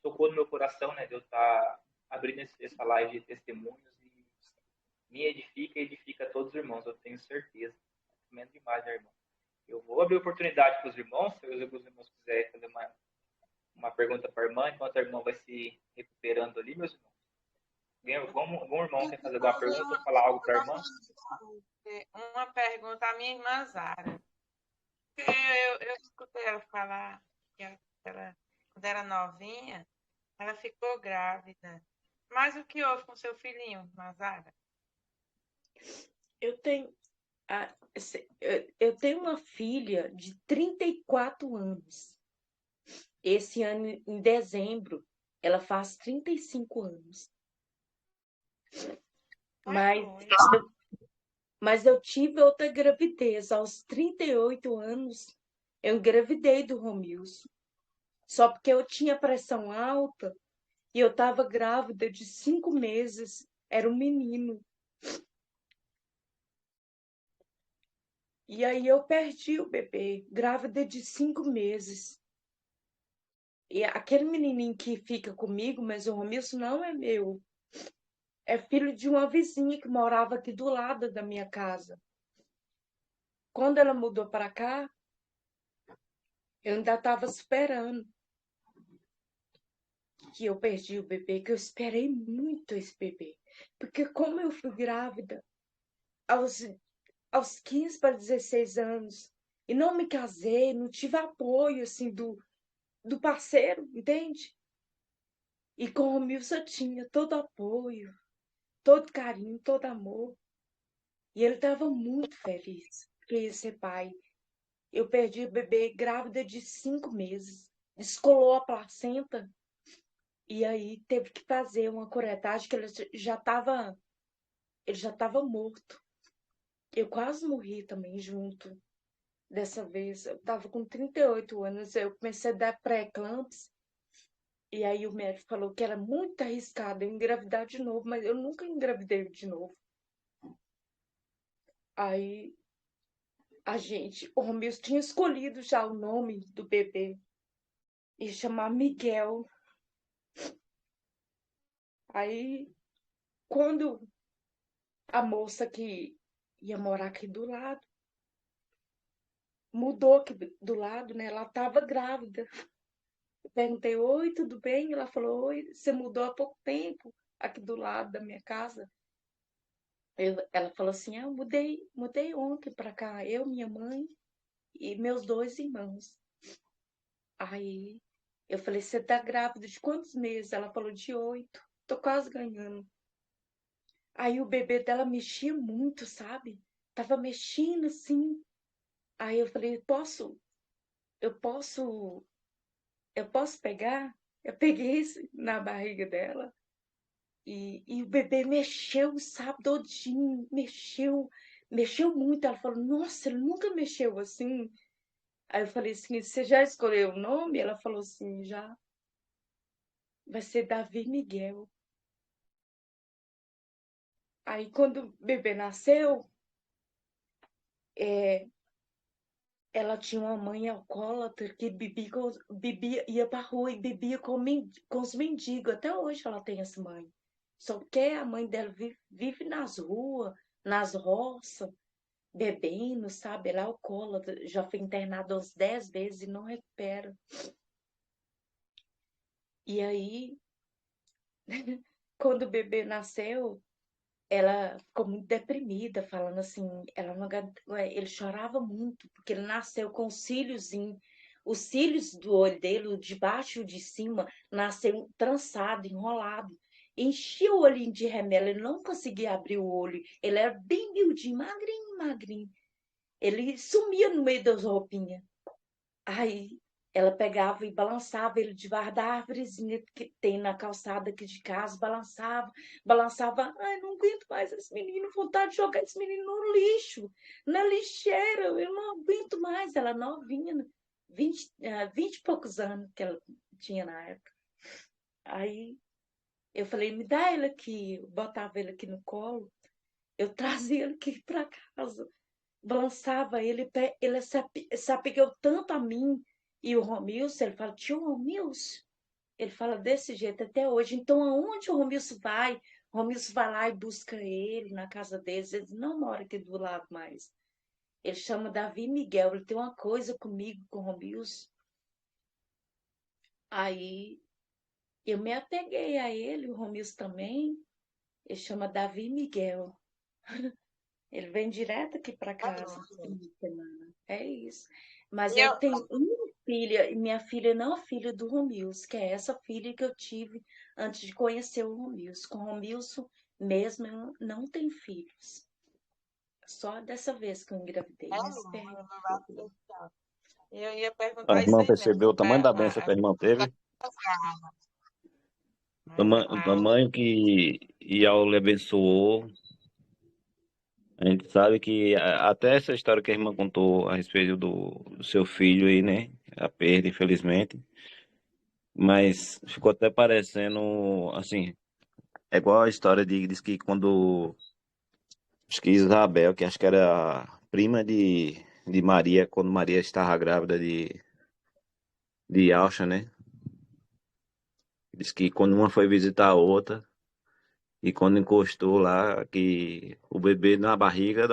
tocou no meu coração, né, de eu estar abrindo essa live de testemunhos e me edifica e edifica todos os irmãos, eu tenho certeza. Menos demais, né, irmão? Eu vou abrir oportunidade para os irmãos, se os irmãos quiserem fazer uma pergunta para a irmã, enquanto a irmã vai se recuperando ali, meus irmãos. Algum irmão quer fazer alguma pergunta ou falar algo para a irmã? Uma pergunta à minha irmã Zara. Eu escutei ela falar que ela, quando era novinha, ela ficou grávida. Mas o que houve com seu filhinho, Mazara? Eu tenho, eu tenho uma filha de 34 anos. Esse ano, em dezembro, ela faz 35 anos. Mas eu tive outra gravidez. Aos 38 anos, eu engravidei do Romilson. Só porque eu tinha pressão alta e eu estava grávida de 5 meses. Era um menino. E aí eu perdi o bebê, grávida de 5 meses. E aquele menininho que fica comigo, mas o Romilson não é meu. É filho de uma vizinha que morava aqui do lado da minha casa. Quando ela mudou para cá, eu ainda estava esperando que eu perdi o bebê, que eu esperei muito esse bebê. Porque como eu fui grávida aos, aos 15 para 16 anos e não me casei, não tive apoio assim do parceiro, entende? E com o Romilson eu tinha todo apoio, todo carinho, todo amor. E ele estava muito feliz que ia ser pai. Eu perdi o bebê grávida de 5 meses. Descolou a placenta e aí teve que fazer uma curetagem que ele já estava morto. Eu quase morri também junto. Dessa vez, eu estava com 38 anos, eu comecei a dar pré-eclâmpsia. E aí o médico falou que era muito arriscado eu engravidar de novo, mas eu nunca engravidei de novo. Aí o Romeu tinha escolhido já o nome do bebê e chamar Miguel. Aí quando a moça que ia morar aqui do lado mudou aqui do lado, né? Ela estava grávida. Eu perguntei, oi, tudo bem? Ela falou, oi, você mudou há pouco tempo aqui do lado da minha casa. Ela falou assim, eu mudei ontem para cá, eu, minha mãe e meus 2 irmãos. Aí eu falei, você tá grávida de quantos meses? Ela falou, de 8. Tô quase ganhando. Aí o bebê dela mexia muito, sabe? Tava mexendo assim. Aí eu falei, eu posso, eu posso pegar? Eu peguei na barriga dela e o bebê mexeu, sabe, todinho, mexeu muito. Ela falou, nossa, ele nunca mexeu assim. Aí eu falei assim, você já escolheu o nome? Ela falou assim, já. Vai ser Davi Miguel. Aí quando o bebê nasceu, é, ela tinha uma mãe alcoólatra que ia pra rua e bebia com os mendigos. Até hoje ela tem essa mãe. Só que a mãe dela vive nas ruas, nas roças, bebendo, sabe? Ela é alcoólatra, já foi internada umas 10 vezes e não recupera. E aí, quando o bebê nasceu, ela ficou muito deprimida, falando assim, ele chorava muito, porque ele nasceu com os cílios do olho dele, o de baixo e o de cima, nasceu trançado, enrolado. Enchia o olhinho de remela, ele não conseguia abrir o olho. Ele era bem miudinho, magrinho, magrinho. Ele sumia no meio das roupinhas. Aí ela pegava e balançava ele debaixo da árvorezinha que tem na calçada aqui de casa, balançava. Ai, não aguento mais esse menino, vontade de jogar esse menino no lixo, na lixeira, eu não aguento mais. Ela novinha, 20 e poucos anos que ela tinha na época. Aí eu falei, me dá ele aqui, eu botava ele aqui no colo, eu trazia ele aqui para casa balançava ele, ele se apegou tanto a mim. E o Romilson, ele fala, tio Romilson, ele fala desse jeito até hoje. Então, aonde o Romilson vai lá e busca ele na casa deles. Ele não mora aqui do lado mais. Ele chama Davi Miguel, ele tem uma coisa comigo, com o Romilson. Aí, eu me apeguei a ele, o Romilson também. Ele chama Davi Miguel. Ele vem direto aqui para casa no fim de semana. É isso. Mas E eu eu, tenho uma filha, e minha filha não é filha do Romilson, que é essa filha que eu tive antes de conhecer o Romilson. Com o Romilson mesmo, eu não tenho filhos. Só dessa vez que eu engravidei, mas menina, eu não vou acreditar. Eu ia A perguntar isso irmã aí mesmo. percebeu o tamanho da bênção que a irmã teve, o Mas, tamanho que Yahweh lhe abençoou. A gente sabe que até essa história que a irmã contou a respeito do seu filho aí, né? A perda, infelizmente. Mas ficou até parecendo, assim, igual a história diz que quando, acho que Isabel, que acho que era prima de Maria, quando Maria estava grávida de Alcha, né? Diz que quando uma foi visitar a outra, e quando encostou lá, que o bebê na barriga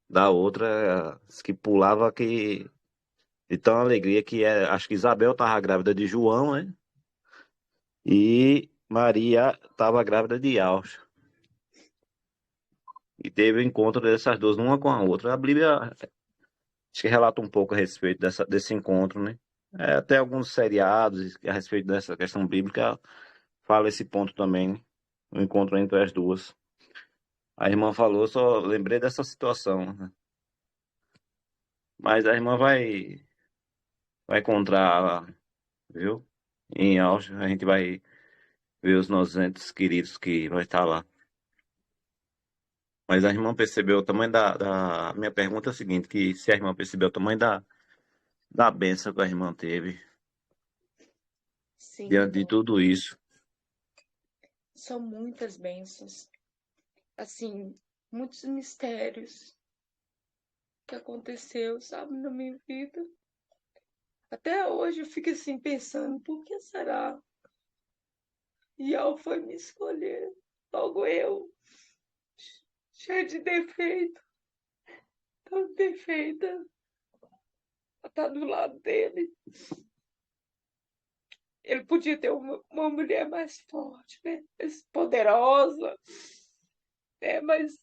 da outra, diz que pulava que, de tão alegria que é, acho que Isabel estava grávida de João, né? E Maria estava grávida de Alcha. E teve o encontro dessas duas, uma com a outra. A Bíblia acho que relata um pouco a respeito desse encontro, né? É, até alguns seriados a respeito dessa questão bíblica fala esse ponto também, né? O encontro entre as duas. A irmã falou, só lembrei dessa situação, né? Mas a irmã vai encontrar lá, viu? Em Alja, a gente vai ver os nossos entes queridos que vai estar lá. Mas a irmã percebeu o tamanho da... Minha pergunta é a seguinte, que se a irmã percebeu o tamanho da bênção que a irmã teve Sim, diante de irmão. tudo isso. São muitas bênçãos. Assim, muitos mistérios que aconteceu, sabe, na minha vida. Até hoje eu fico assim pensando, por que será? E ao foi me escolher. Logo eu, cheia de defeito, tão perfeita, pra estar do lado dele. Ele podia ter uma mulher mais forte, né? Mais poderosa, né? Mas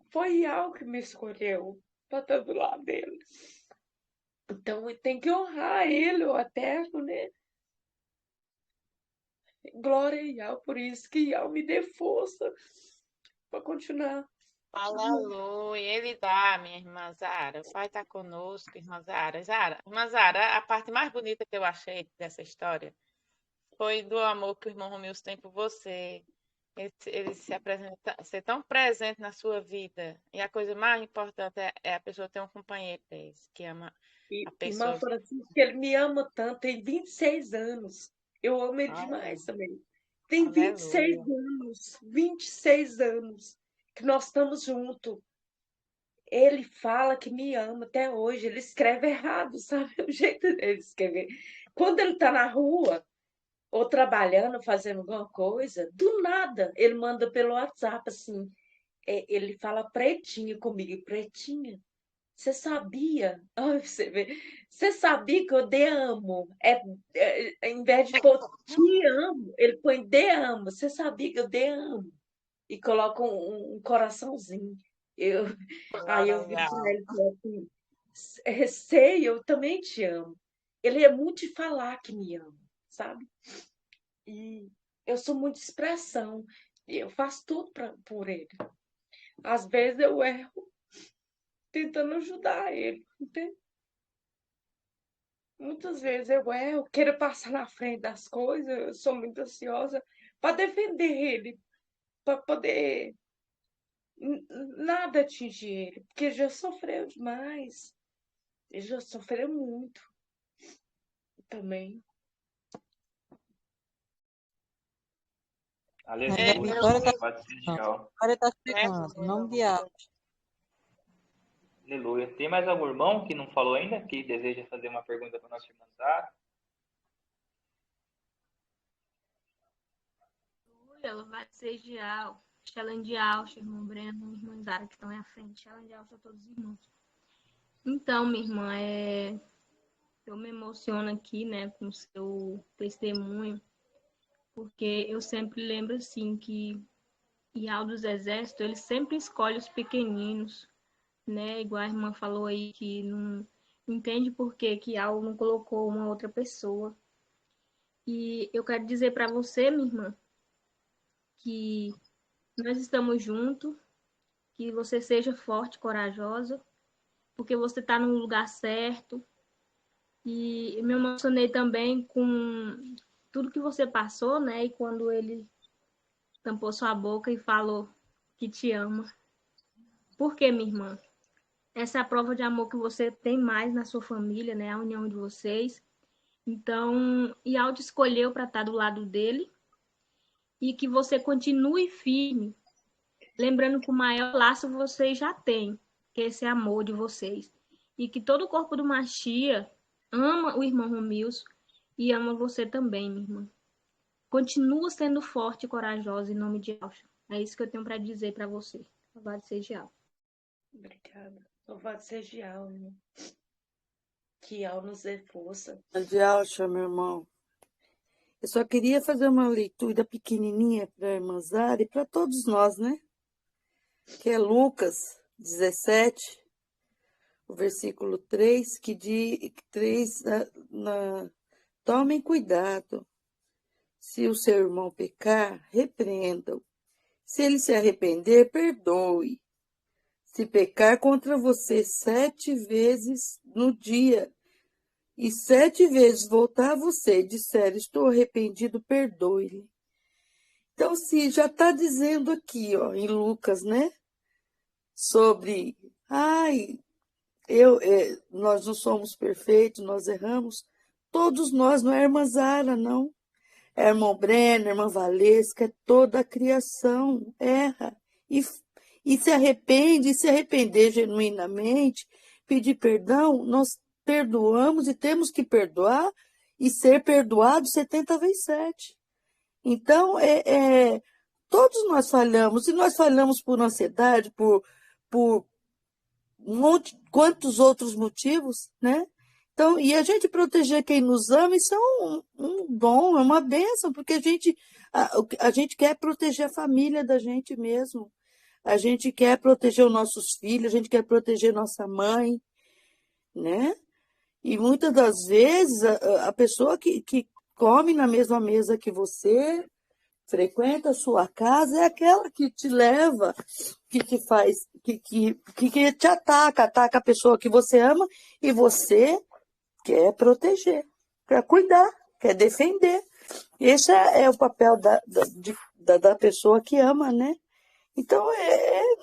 foi algo que me escolheu para estar do lado dele. Então eu tenho que honrar ele, o eterno, né? Glória a Yah, por isso que Yah me dê força para continuar. Aleluia, Ele dá, minha irmã Zara. O Pai está conosco, irmã Zara. Irmã Zara, a parte mais bonita que eu achei dessa história foi do amor que o irmão Romeu tem por você. Ele se apresenta, ser tão presente na sua vida. E a coisa mais importante é a pessoa ter um companheiro desse, que ama a Irmã pessoa. Francisca, ele me ama tanto, tem 26 anos. Eu amo ele demais também. Tem Aleluia. 26 anos que nós estamos juntos. Ele fala que me ama até hoje. Ele escreve errado, sabe? O jeito dele escrever. Quando ele tá na rua, ou trabalhando, fazendo alguma coisa, do nada, ele manda pelo WhatsApp, assim. Ele fala pretinha comigo, pretinha. Você sabia? Ai, você vê. Você sabia que eu te amo? Em vez de pôr te amo, ele põe te amo. Você sabia que eu te amo? E coloca um coraçãozinho. Eu, aí eu viro para Legal. ele e falo assim: sei, eu também te amo. Ele é muito de falar que me ama, sabe? E eu sou muito de expressão. E eu faço tudo por ele. Às vezes eu erro tentando ajudar ele, entende? Muitas vezes eu erro, quero passar na frente das coisas, eu sou muito ansiosa para defender ele, para poder nada atingir ele, porque ele já sofreu demais, ele já sofreu muito também. É, Aleluia. eu Vitória está me Louvado seja chegando. Yahweh. Vitória está lembro, chegando. Em nome de Deus. Aleluia. Tem mais algum irmão que não falou ainda, que deseja fazer uma pergunta para nossa irmã Sara? Ela vai sediar Shalom de Alcha, irmão Breno, irmã Zara, que estão aí à frente. Shalom de Alcha a todos os irmãos. Então, minha irmã, eu me emociono aqui, né, com o seu testemunho, porque eu sempre lembro, assim, que Yau dos Exércitos, ele sempre escolhe os pequeninos, né, igual a irmã falou aí, que não entende por que Yau não colocou uma outra pessoa. E eu quero dizer para você, minha irmã, que nós estamos juntos, que você seja forte, corajosa, porque você está no lugar certo. E eu me emocionei também com tudo que você passou, né? E quando ele tampou sua boca e falou que te ama. Por quê, minha irmã? Essa é a prova de amor que você tem mais na sua família, né? A união de vocês. Então, Yau te escolheu para estar do lado dele e que você continue firme, lembrando que o maior laço vocês já têm, que é esse amor de vocês. E que todo o corpo do Machia ama o irmão Romilson e ama você também, minha irmã. Continua sendo forte e corajosa em nome de Alcha. É isso que eu tenho para dizer para você. Louvado seja Alcha. Obrigada. Louvado seja Al, irmão. Que Al nos dê força. De Alcha, meu irmão. Eu só queria fazer uma leitura pequenininha para a irmã Zara e para todos nós, né? Que é Lucas 17, o versículo 3, que diz, 3, tomem cuidado. Se o seu irmão pecar, repreenda-o. Se ele se arrepender, perdoe. Se pecar contra você 7 vezes no dia, e 7 vezes voltar a você e disser, estou arrependido, perdoe-lhe. Então, se já está dizendo aqui, ó, em Lucas, né? Sobre, nós não somos perfeitos, nós erramos. Todos nós, não é a irmã Zara, não. É irmão Breno, irmã Valesca, é toda a criação erra. E se arrepende, e se arrepender genuinamente, pedir perdão, nós perdoamos e temos que perdoar e ser perdoado 70 vezes 7. Então, todos nós falhamos, e nós falhamos por ansiedade, por quantos outros motivos, né? Então, e a gente proteger quem nos ama, isso é um dom, é uma bênção, porque a gente quer proteger a família da gente mesmo. A gente quer proteger os nossos filhos, a gente quer proteger nossa mãe, né? E muitas das vezes a pessoa que come na mesma mesa que você, frequenta a sua casa, é aquela que te leva, que te faz, que te ataca a pessoa que você ama e você quer proteger, quer cuidar, quer defender. Esse é o papel da pessoa que ama, né? Então,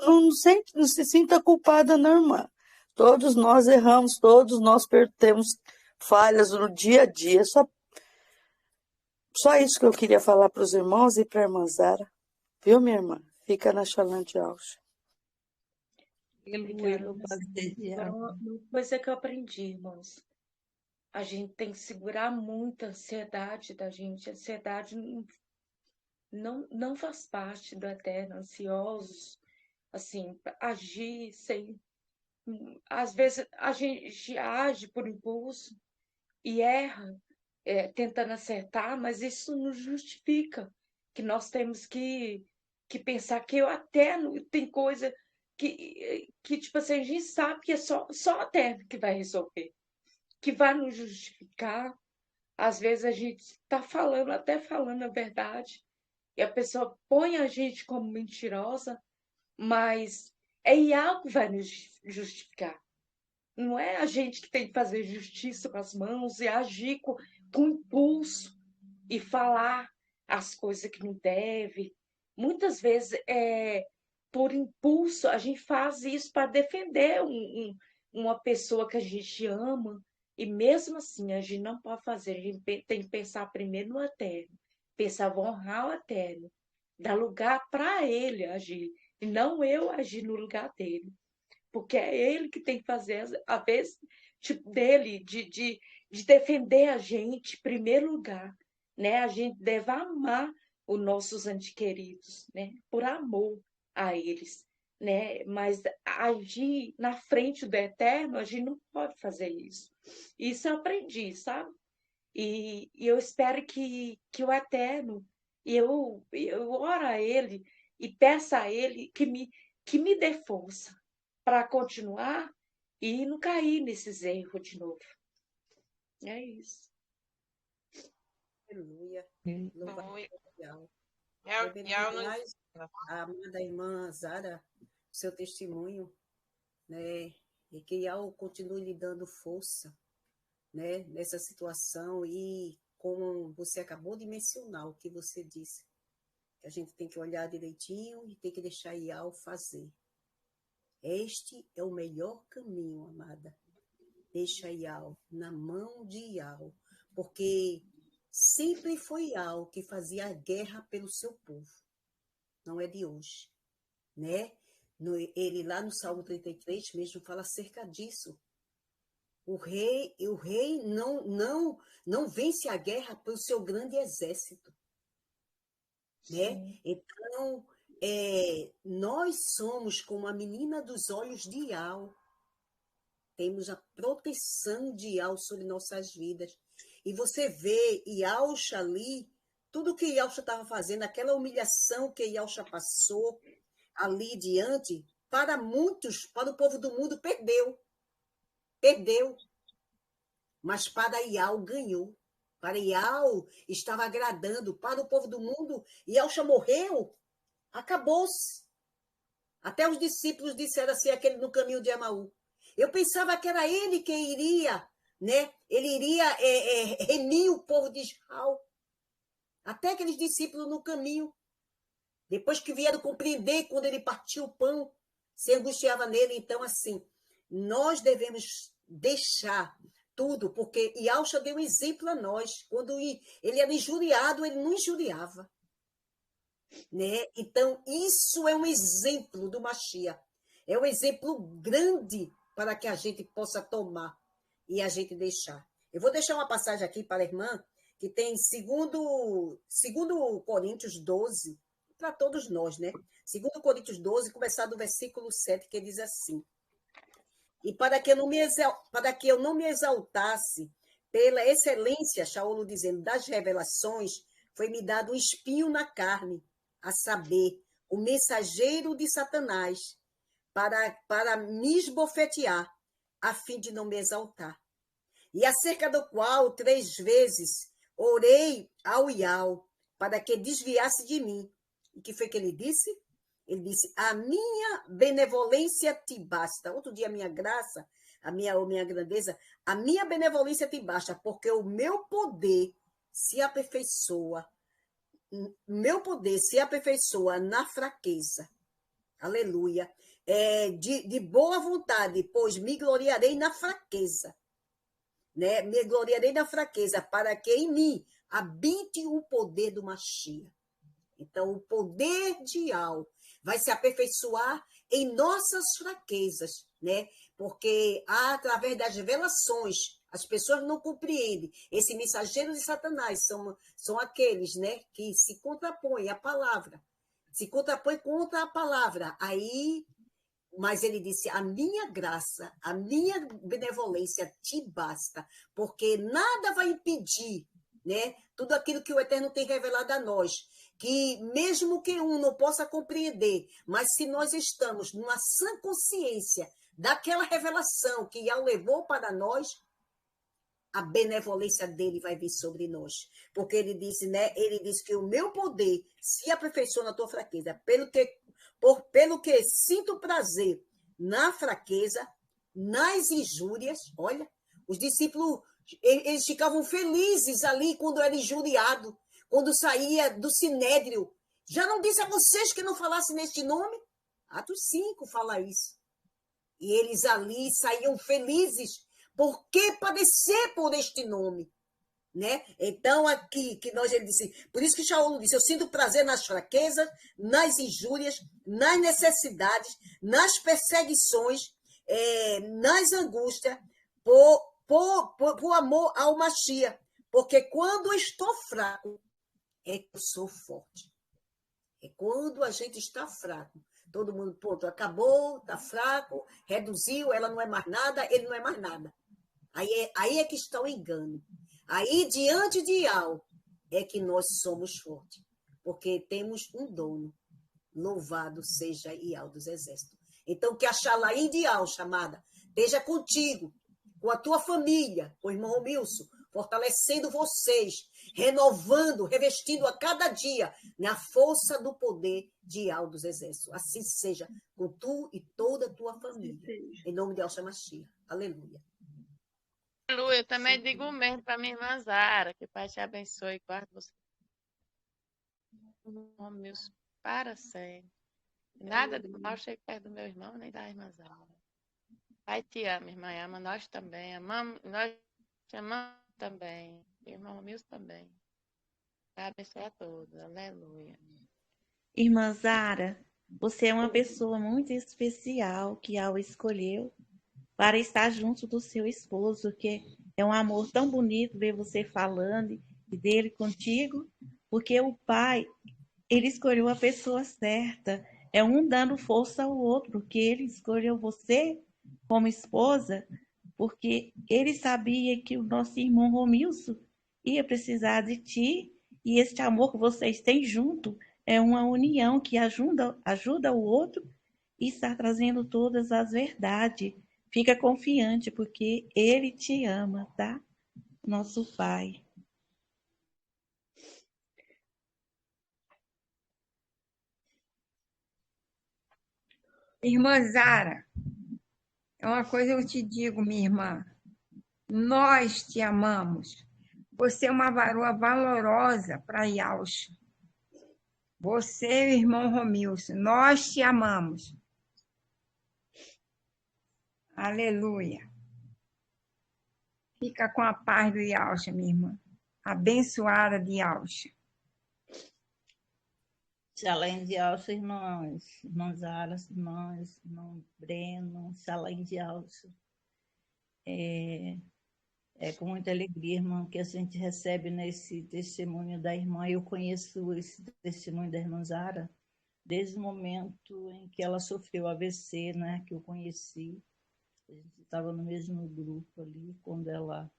não se sinta culpada, não, irmã. Todos nós erramos, todos nós temos falhas no dia a dia. Só isso que eu queria falar para os irmãos e para a irmã Zara. Viu, minha irmã? Fica na Shalom de Alcha. Obrigada. Uma coisa que eu aprendi, irmãos. A gente tem que segurar muito a ansiedade da gente. A ansiedade não faz parte do eterno. Ansiosos, assim, agir sem... Às vezes a gente age por impulso e erra, tentando acertar, mas isso não justifica que nós temos que pensar que o eterno tem coisa que tipo assim, a gente sabe que é só o eterno que vai resolver, que vai nos justificar. Às vezes a gente está falando a verdade, e a pessoa põe a gente como mentirosa, mas é Iago que vai nos justificar. Não é a gente que tem que fazer justiça com as mãos e agir com impulso e falar as coisas que não deve. Muitas vezes, por impulso, a gente faz isso para defender uma pessoa que a gente ama. E mesmo assim, a gente não pode fazer. A gente tem que pensar primeiro no eterno. Pensar, vou honrar o eterno. Dar lugar para ele agir. E não eu agir no lugar dele. Porque é ele que tem que fazer a vez tipo, dele, de defender a gente em primeiro lugar. Né? A gente deve amar os nossos antequeridos, né? Por amor a eles. Né? Mas agir na frente do eterno, a gente não pode fazer isso. Isso eu aprendi, sabe? E eu espero que o eterno, eu oro a ele e peço a ele que me dê força para continuar e não cair nesses erros de novo. É isso. Aleluia. Louvado Oi. seja Deus. Yau nos... Mais a amada irmã Zara, seu testemunho, né? E que Yau continue lhe dando força, né? Nessa situação e como você acabou de mencionar, o que você disse, que a gente tem que olhar direitinho e tem que deixar Yau fazer. Este é o melhor caminho, amada. Deixa Yau na mão de Yau, porque sempre foi Yau que fazia a guerra pelo seu povo. Não é de hoje. né? Ele lá no Salmo 33 mesmo fala acerca disso. O rei não vence a guerra pelo seu grande exército, né? Sim. Então, nós somos como a menina dos olhos de Ial. Temos a proteção de Ial sobre nossas vidas. E você vê Ialcha ali, tudo que Ialcha estava fazendo, aquela humilhação que Ialcha passou ali diante, para muitos, para o povo do mundo, perdeu. Mas para Ial ganhou. Para Ial estava agradando. Para o povo do mundo, Ialcha morreu. Acabou-se. Até os discípulos disseram assim, aquele no caminho de Emaú. Eu pensava que era ele que iria, né? Ele iria remir o povo de Israel. Até aqueles discípulos no caminho. Depois que vieram compreender quando ele partiu o pão, se angustiava nele. Então, assim, nós devemos deixar tudo, porque Ialcha deu um exemplo a nós. Quando ele era injuriado, ele não injuriava. Né? Então, isso é um exemplo do Mashiach. É um exemplo grande para que a gente possa tomar e a gente deixar. Eu vou deixar uma passagem aqui para a irmã, que tem segundo Coríntios 12, para todos nós, né? Segundo Coríntios 12, começar do versículo 7, que diz assim: e para que eu não me exaltasse pela excelência, Shaul dizendo, das revelações, foi-me dado um espinho na carne, a saber, o mensageiro de Satanás, para me esbofetear, a fim de não me exaltar. E acerca do qual 3 vezes orei ao Ial, para que desviasse de mim. E que foi que ele disse? Ele disse, a minha benevolência te basta. Outro dia, a minha graça, a minha grandeza, a minha benevolência te basta, porque o meu poder se aperfeiçoa na fraqueza. Aleluia. De boa vontade, pois me gloriarei na fraqueza. Né? Me gloriarei na fraqueza, para que em mim habite o poder do Mashiach. Então, o poder de Ial vai se aperfeiçoar em nossas fraquezas, né? Porque através das revelações, as pessoas não compreendem. Esse mensageiro de Satanás são aqueles, né, que se contrapõem à palavra, se contrapõem contra a palavra. Aí, mas ele disse, a minha graça, a minha benevolência te basta, porque nada vai impedir, né, tudo aquilo que o Eterno tem revelado a nós, que mesmo que um não possa compreender, mas se nós estamos numa sã consciência daquela revelação que Ial levou para nós, a benevolência dele vai vir sobre nós. Porque ele disse, né? Ele disse que o meu poder se aperfeiçoa na tua fraqueza, pelo que sinto prazer na fraqueza, nas injúrias. Olha, os discípulos, eles ficavam felizes ali quando era injuriado, quando saía do sinédrio. Já não disse a vocês que não falassem neste nome? Atos 5 fala isso. E eles ali saíam felizes, porque padecer por este nome, né? Então, aqui, que ele disse, por isso que Shaul disse, eu sinto prazer nas fraquezas, nas injúrias, nas necessidades, nas perseguições, nas angústias, por amor ao Mashiach, porque quando eu estou fraco, é que eu sou forte. É quando a gente está fraco. Todo mundo, pronto, acabou, está fraco, reduziu, ela não é mais nada, ele não é mais nada. Aí é que está o engano. Aí, diante de Ial, é que nós somos fortes. Porque temos um dono. Louvado seja Ial dos Exércitos. Então, que a Shalaim de Ial, chamada, esteja contigo, com a tua família, com o irmão Romilson, fortalecendo vocês, renovando, revestindo a cada dia na força do poder de Ial dos Exércitos. Assim seja com tu e toda a tua família. Em nome de Yahshua Mashiach. Aleluia. Aleluia. Eu também digo o mesmo para minha irmã Zara, que o Pai te abençoe e guarde você. Meus para sempre. Nada de mal chega perto do meu irmão, nem da irmã Zara. Pai te ama, irmã, ama nós também. Nós te amamos também. Irmão Romilson também. Pai abençoe a todos. Aleluia. Irmã Zara, Você é uma pessoa muito especial que Yahweh escolheu para estar junto do seu esposo, que é um amor tão bonito ver você falando e dele contigo, porque o pai, ele escolheu a pessoa certa. É um dando força ao outro, porque ele escolheu você como esposa, porque ele sabia que o nosso irmão Romilson ia precisar de ti, e este amor que vocês têm junto é uma união que ajuda o outro e está trazendo todas as verdades. Fica confiante, porque ele te ama, tá? Nosso Pai. Irmã Zara, é uma coisa eu te digo, minha irmã. Nós te amamos. Você é uma varoa valorosa para Yalcha. Você, irmão Romilson, nós te amamos. Aleluia. Fica com a paz do Yalcha, minha irmã. Abençoada de Yalcha. Shalom de alça, irmãs. Irmãs Aras, irmão Breno. Shalom de alça. É com muita alegria, irmã, que a gente recebe nesse testemunho da irmã. Eu conheço esse testemunho da irmã Zara desde o momento em que ela sofreu AVC, né, que eu conheci. A gente estava no mesmo grupo ali, quando ela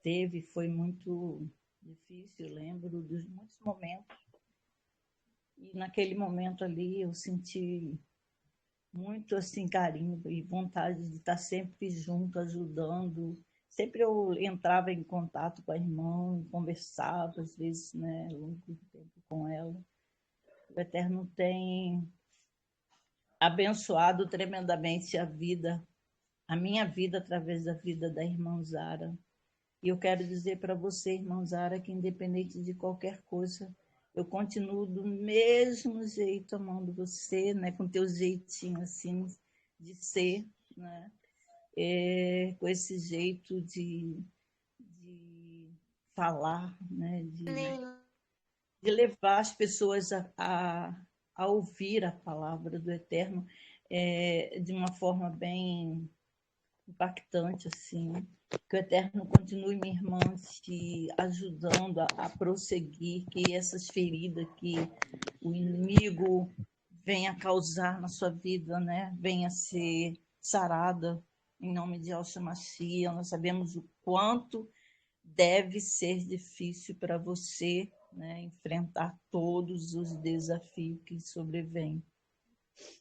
teve, foi muito difícil, eu lembro dos muitos momentos. E naquele momento ali eu senti muito assim carinho e vontade de estar sempre junto, ajudando. Sempre eu entrava em contato com a irmã, conversava, às vezes, né, longo tempo com ela. O Eterno tem abençoado tremendamente a minha vida, através da vida da irmã Zara. E eu quero dizer para você, irmã Zara, que independente de qualquer coisa, eu continuo do mesmo jeito amando você, né, com teu jeitinho assim de ser, né, com esse jeito de falar, né, de levar as pessoas a ouvir a palavra do Eterno de uma forma bem impactante, assim. Que o Eterno continue, minha irmã, te ajudando a prosseguir, que essas feridas que o inimigo venha causar na sua vida, né, venha ser sarada, em nome de Yahshua Mashiach. Nós sabemos o quanto deve ser difícil para você, né, enfrentar todos os desafios que sobrevêm.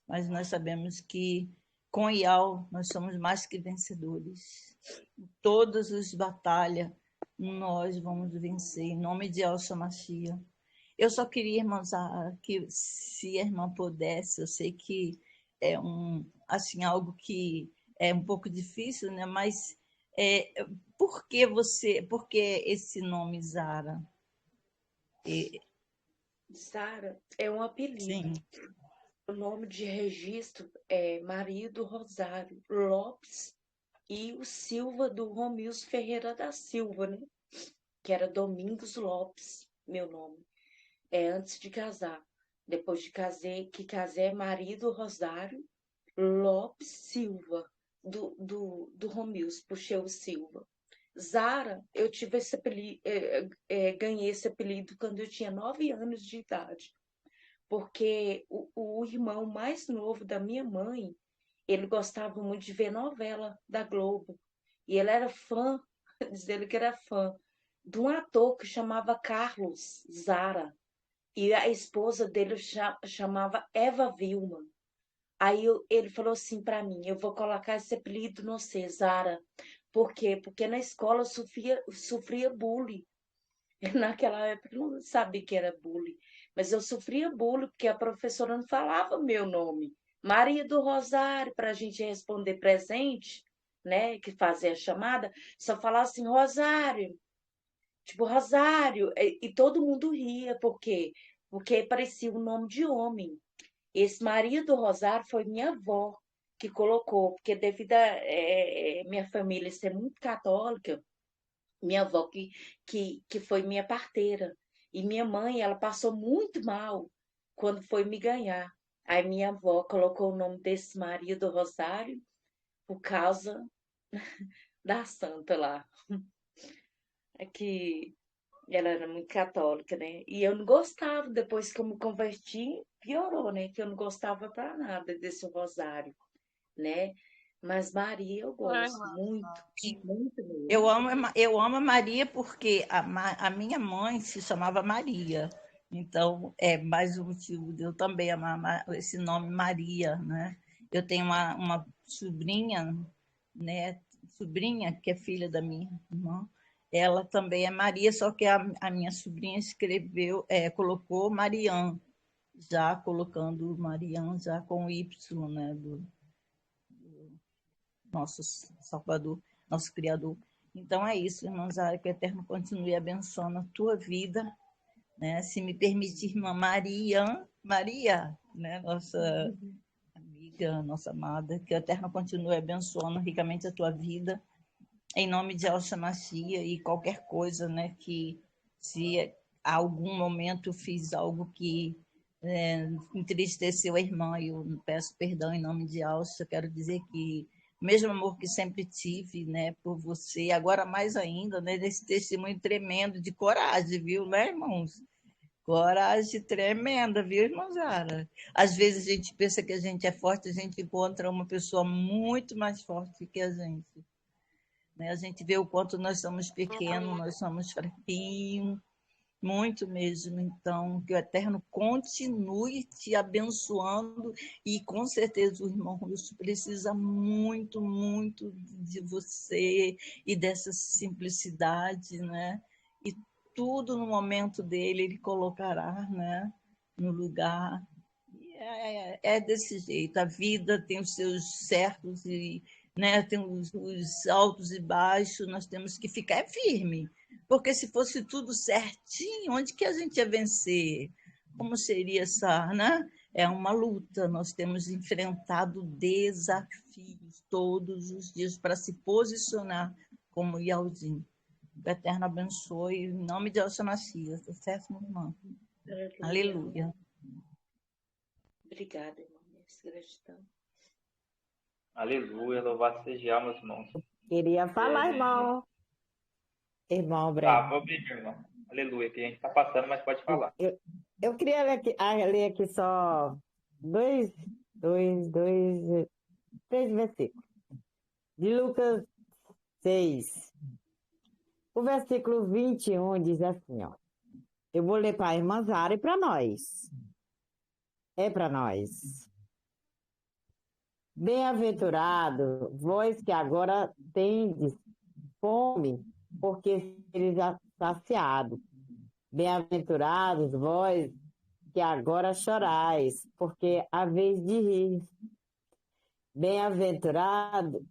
Mas nós sabemos que com Yahweh nós somos mais que vencedores. Em todas as batalhas nós vamos vencer, em nome de Yahshua Mashiach. Eu só queria, irmãos, que se a irmã pudesse, eu sei que é assim, algo que é um pouco difícil, né? Mas por que esse nome Zara? Zara é um apelido. Sim. O nome de registro é Maria do Rosário Lopes e o Silva do Romilson Ferreira da Silva, né? Que era Domingos Lopes, meu nome. Antes de casar. Depois de casei é Maria do Rosário Lopes Silva, do Romilson, puxei o Silva. Zara, eu tive esse apelido, ganhei esse apelido quando eu tinha 9 anos de idade. Porque o irmão mais novo da minha mãe, ele gostava muito de ver novela da Globo. E ele era fã, diz ele que era fã, de um ator que chamava Carlos Zara. E a esposa dele chamava Eva Vilma. Aí ele falou assim para mim, eu vou colocar esse apelido no você, Zara. Por quê? Porque na escola eu sofria bullying. Naquela época eu não sabia que era bullying, mas eu sofria bullying porque a professora não falava meu nome. Maria do Rosário, para a gente responder presente, né, que fazia a chamada, só falava assim, Rosário, tipo Rosário, e todo mundo ria, por quê? Porque parecia um nome de homem. Esse Maria do Rosário foi minha avó que colocou, porque devido a minha família ser muito católica, minha avó que foi minha parteira. E minha mãe, ela passou muito mal quando foi me ganhar. Aí minha avó colocou o nome desse Maria do Rosário por causa da santa lá. É que ela era muito católica, né? E eu não gostava, depois que eu me converti, piorou, né? Que eu não gostava para nada desse rosário, né? Mas Maria eu Ai, gosto muito, muito mesmo. Eu amo a Maria porque a minha mãe se chamava Maria. Então, é mais um motivo de eu também amar esse nome Maria, né? Eu tenho uma sobrinha, né? Sobrinha que é filha da minha irmã. Ela também é Maria, só que a minha sobrinha colocou Marian, já colocando Marian já com Y, né? Do nosso Salvador, nosso Criador. Então é isso, irmãs, que o Eterno continue abençoando a tua vida, né? Se me permitir, irmã Maria, né? Nossa amiga, nossa amada, que o Eterno continue abençoando ricamente a tua vida, em nome de Elsa Machia, e qualquer coisa, né? Que se a algum momento eu fiz algo que entristeceu a irmã, eu peço perdão em nome de Elsa. Eu quero dizer que o mesmo amor que sempre tive, né, por você, agora mais ainda, né, desse testemunho tremendo de coragem, viu, né, irmãos? Coragem tremenda, viu, irmã Zara? Às vezes a gente pensa que a gente é forte, a gente encontra uma pessoa muito mais forte que a gente. Né? A gente vê o quanto nós somos pequenos, nós somos fraquinhos, muito mesmo. Então, que o Eterno continue te abençoando, e com certeza o irmão Russo precisa muito, muito de você e dessa simplicidade, né? E tudo no momento dele ele colocará, né? No lugar. É desse jeito. A vida tem os seus certos e, né, tem os altos e baixos. Nós temos que ficar firme, porque se fosse tudo certinho, onde que a gente ia vencer? Como seria essa, né? É uma luta. Nós temos enfrentado desafios todos os dias para se posicionar como Yaldin. O Eterno abençoe, em nome de Elsa Messias, tá certo, minha irmã? Aleluia. Obrigada, irmã. Gratidão. Aleluia, louvado seja, meus irmãos. Queria falar, irmão. Irmão Tá, Breno. vou abrir, meu irmão. Aleluia, que a gente tá passando, mas pode falar. Eu queria ler aqui só três versículos. De Lucas 6. O versículo 21 diz assim, ó. Eu vou ler para a irmã Zara e para nós. É para nós. Bem-aventurado, vós que agora tendes fome, porque sereis saciados. Bem-aventurados vós que agora chorais, porque a vez de rir. Bem-aventurado.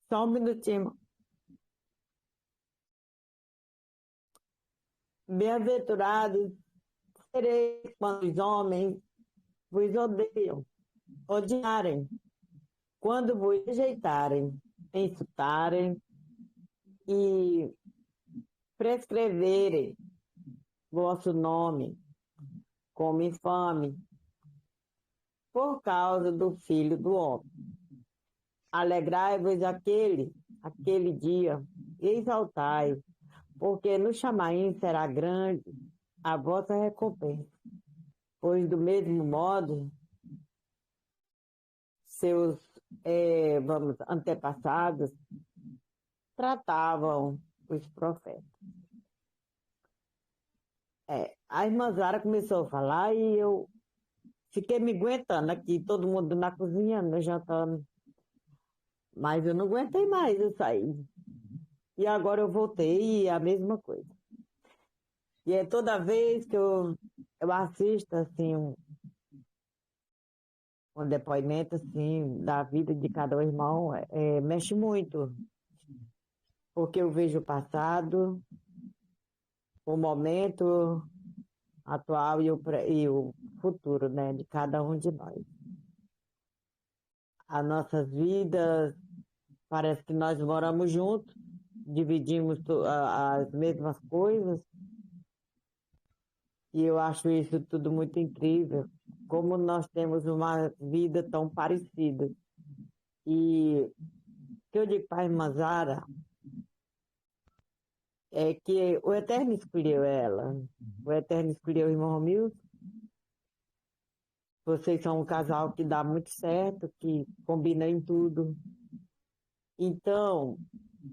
Só um minutinho. Bem-aventurados sereis quando os homens vos odiarem, quando vos rejeitarem, insultarem e prescreverem vosso nome como infame, por causa do Filho do Homem. Alegrai-vos aquele dia, e exaltai, porque no chamaim será grande a vossa recompensa. Pois do mesmo modo, seus antepassados tratavam os profetas. A irmã Zara começou a falar e eu fiquei me aguentando aqui, todo mundo na cozinha, jantando. Mas eu não aguentei mais, eu saí. E agora eu voltei e é a mesma coisa. E é toda vez que eu assisto assim, um depoimento assim, da vida de cada irmão, mexe muito. Porque eu vejo o passado, o momento atual e o futuro, né, de cada um de nós. As nossas vidas, parece que nós moramos juntos, dividimos as mesmas coisas, e eu acho isso tudo muito incrível, como nós temos uma vida tão parecida. E o que eu digo para a irmã Zara é que o Eterno escolheu ela, o Eterno escolheu o irmão Romilson. Vocês são um casal que dá muito certo, que combina em tudo. Então,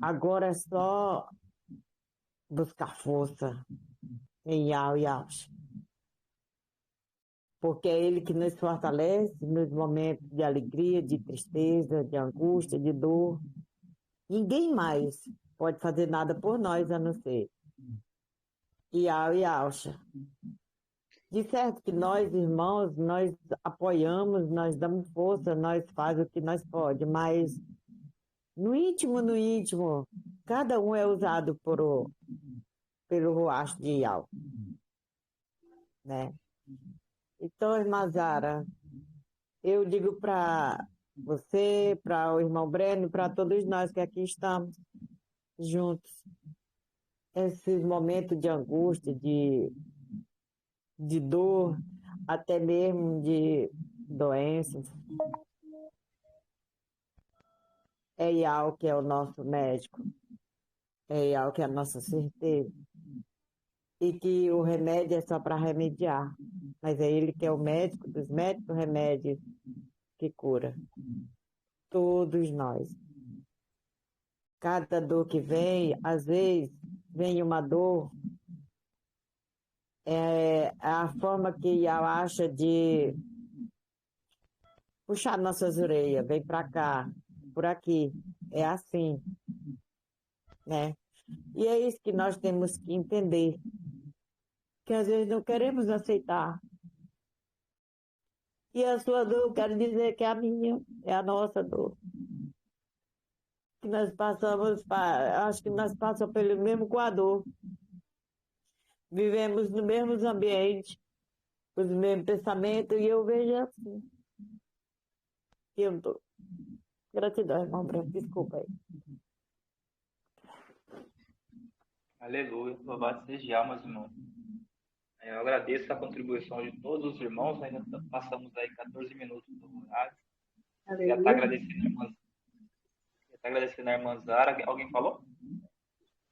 agora é só buscar força em Yau e Yaush. Porque é Ele que nos fortalece nos momentos de alegria, de tristeza, de angústia, de dor. Ninguém mais pode fazer nada por nós a não ser Yau e Yaush. De certo que nós, irmãos, nós apoiamos, nós damos força, nós fazemos o que nós podemos, mas no íntimo, cada um é usado pelo Ruach de Yau, né? Então, irmã Zara, eu digo para você, para o irmão Breno, para todos nós que aqui estamos juntos, esses momentos de angústia, de dor, até mesmo de doenças. É Yau que é o nosso médico, é Yau que é a nossa certeza, e que o remédio é só para remediar, mas é Ele que é o médico dos médicos, o remédio que cura todos nós. Cada dor que vem, às vezes, vem uma dor, é a forma que Yau acha de puxar nossas orelhas, vem para cá, por aqui, é assim, né? E é isso que nós temos que entender, que às vezes não queremos aceitar. E a sua dor, eu quero dizer que é a minha, é a nossa dor. Que nós passamos, acho que nós passamos pelo mesmo coador. Vivemos no mesmo ambiente, os mesmos pensamentos, e eu vejo assim. E eu tô. Gratidão, irmão Branco, desculpa aí. Aleluia, louvado seja almas, irmão. Eu agradeço a contribuição de todos os irmãos, né? Ainda passamos aí 14 minutos do horário. Já está agradecendo a irmã Zara. Alguém falou?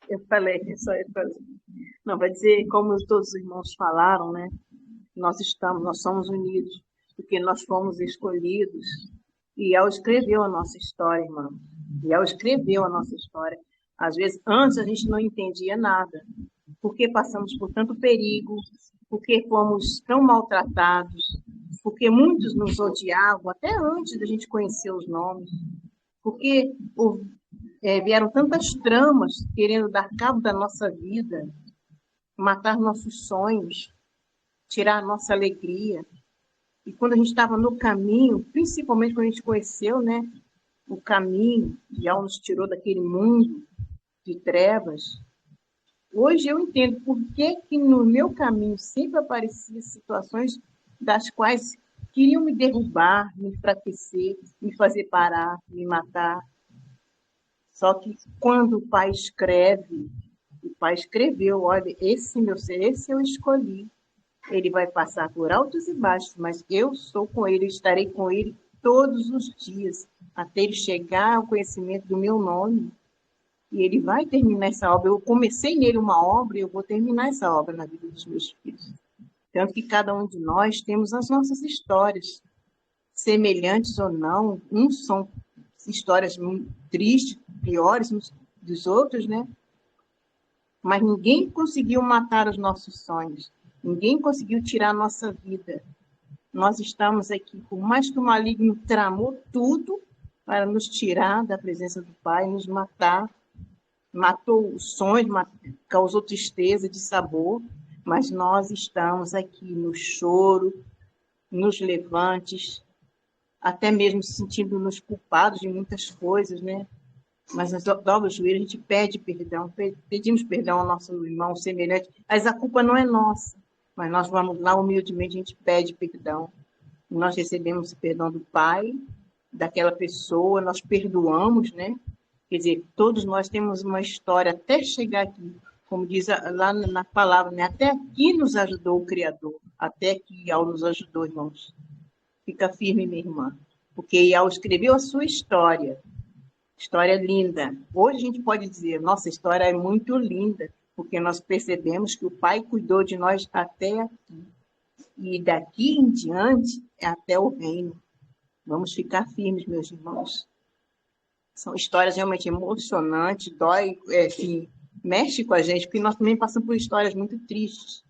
Eu falei, só eu falei. Não, vai dizer, como todos os irmãos falaram, né? Nós somos unidos, porque nós fomos escolhidos. E Yau escreveu a nossa história, irmão. Yau escreveu a nossa história. Às vezes, antes a gente não entendia nada. Porque passamos por tanto perigo, porque fomos tão maltratados, porque muitos nos odiavam, até antes da gente conhecer os nomes, porque vieram tantas tramas querendo dar cabo da nossa vida, matar nossos sonhos, tirar a nossa alegria. E quando a gente estava no caminho, principalmente quando a gente conheceu, né, o caminho, Yau nos tirou daquele mundo de trevas. Hoje eu entendo por que no meu caminho sempre apareciam situações das quais queriam me derrubar, me enfraquecer, me fazer parar, me matar. Só que quando o Pai escreve, o Pai escreveu, olha, esse eu escolhi. Ele vai passar por altos e baixos, mas eu sou com ele, estarei com ele todos os dias, até ele chegar ao conhecimento do meu nome. E ele vai terminar essa obra. Eu comecei nele uma obra e eu vou terminar essa obra na vida dos meus filhos. Tanto que cada um de nós temos as nossas histórias, semelhantes ou não. Uns são histórias tristes, piores dos outros, né? Mas ninguém conseguiu matar os nossos sonhos. Ninguém conseguiu tirar a nossa vida. Nós estamos aqui, por mais que o maligno tramou tudo para nos tirar da presença do Pai, nos matar. Matou os sonhos, causou tristeza, de sabor, mas nós estamos aqui no choro, nos levantes, até mesmo sentindo-nos culpados de muitas coisas, né? Mas nós dobramos o joelho, a gente pede perdão, pedimos perdão ao nosso irmão semelhante, mas a culpa não é nossa, mas nós vamos lá humildemente, a gente pede perdão. Nós recebemos o perdão do Pai, daquela pessoa, nós perdoamos, né? Quer dizer, todos nós temos uma história até chegar aqui. Como diz lá na palavra, né? Até aqui nos ajudou o Criador. Até aqui Iau nos ajudou, irmãos. Fica firme, minha irmã. Porque Iau escreveu a sua história. História linda. Hoje a gente pode dizer, nossa história é muito linda, porque nós percebemos que o Pai cuidou de nós até aqui. E daqui em diante é até o reino. Vamos ficar firmes, meus irmãos. São histórias realmente emocionantes, dói, que mexe com a gente, porque nós também passamos por histórias muito tristes.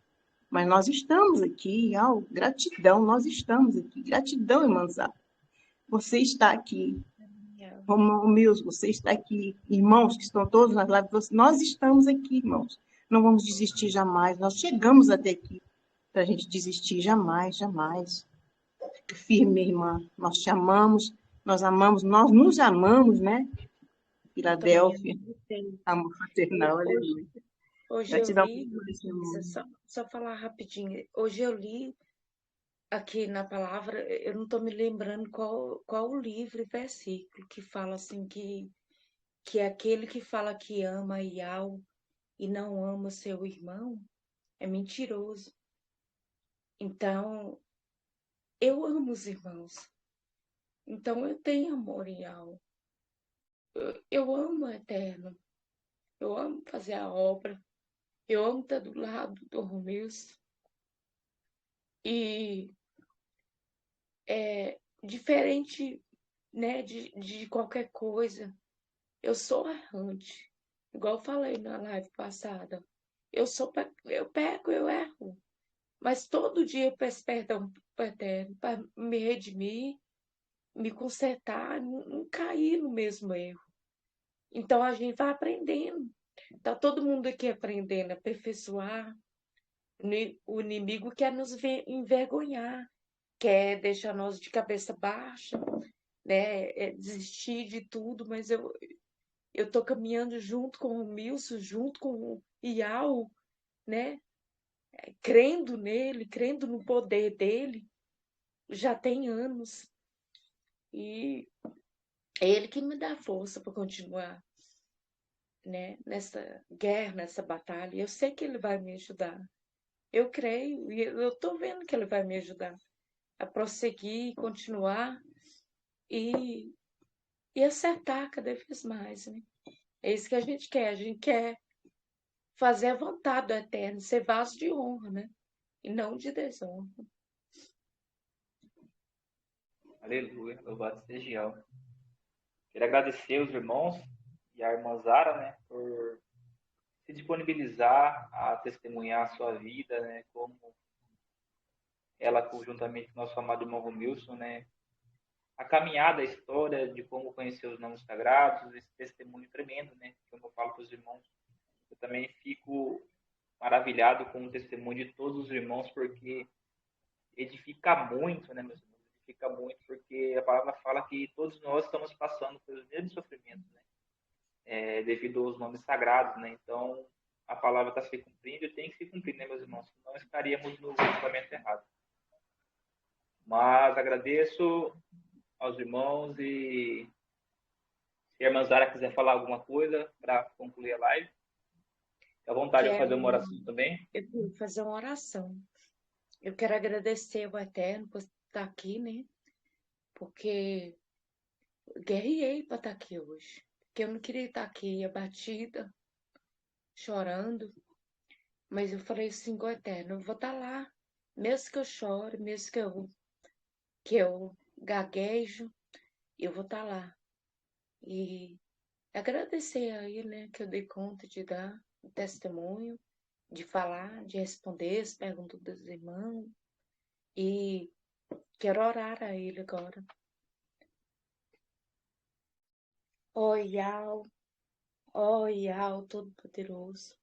Mas nós estamos aqui, gratidão, nós estamos aqui. Gratidão, irmãzá. Você está aqui. Romilson, você está aqui. Irmãos que estão todos nas lives, nós estamos aqui, irmãos. Não vamos desistir jamais. Nós chegamos até aqui para a gente desistir jamais, jamais. Fique firme, minha irmã. Nós te amamos, nós amamos, nós nos amamos, né? Filadélfia, amor fraternal, aleluia. Hoje eu li, só falar rapidinho, hoje eu li aqui na palavra, eu não estou me lembrando qual o livro e versículo que fala assim que aquele que fala que ama Iau e não ama seu irmão é mentiroso. Então, eu amo os irmãos. Então, eu tenho amor em Iau. Eu amo o Eterno. Eu amo fazer a obra. Eu amo estar do lado do Romilson. E diferente, né, de qualquer coisa, eu sou errante. Igual eu falei na live passada. Eu peco, eu erro. Mas todo dia eu peço perdão para o Eterno para me redimir, me consertar, não cair no mesmo erro. Então a gente vai aprendendo. Tá todo mundo aqui aprendendo a aperfeiçoar. O inimigo quer nos envergonhar, quer deixar nós de cabeça baixa, né? Desistir de tudo, mas eu tô caminhando junto com o Milson, junto com o Iau, né? Crendo nele, crendo no poder dele, já tem anos. E é ele que me dá força para continuar, né? Nessa guerra, nessa batalha. Eu sei que ele vai me ajudar. Eu creio, e eu estou vendo que ele vai me ajudar a prosseguir, continuar e acertar cada vez mais, né? É isso que a gente quer. A gente quer fazer a vontade do Eterno, ser vaso de honra, né? E não de desonra. Aleluia, louvado seja Yahweh. Quero agradecer os irmãos e a irmã Zara, né, por se disponibilizar a testemunhar a sua vida, né, como ela, conjuntamente com nosso amado irmão Romilson, né, a caminhada, a história de como conhecer os nomes sagrados, esse testemunho tremendo, né, como eu falo para os irmãos. Eu também fico maravilhado com o testemunho de todos os irmãos, porque edifica muito, né, meus irmãos? Edifica muito, porque a palavra fala que todos nós estamos passando pelos mesmos sofrimentos, né? Devido aos nomes sagrados, né? Então, a palavra está se cumprindo e tem que se cumprir, né, meus irmãos? Senão estaríamos no pensamento errado. Mas agradeço aos irmãos e se a irmã Zara quiser falar alguma coisa para concluir a live, fique à vontade de fazer uma oração também. Eu quero fazer uma oração. Eu quero agradecer ao Eterno por estar aqui, né? Porque eu guerriei para estar aqui hoje. Porque eu não queria estar aqui abatida, chorando. Mas eu falei assim com o Eterno, eu vou estar lá. Mesmo que eu chore, mesmo que eu gaguejo, eu vou estar lá. E agradecer a ele, né? Que eu dei conta de dar o testemunho, de falar, de responder as perguntas dos irmãos. E quero orar a ele agora. Ó Iau Todo-Poderoso,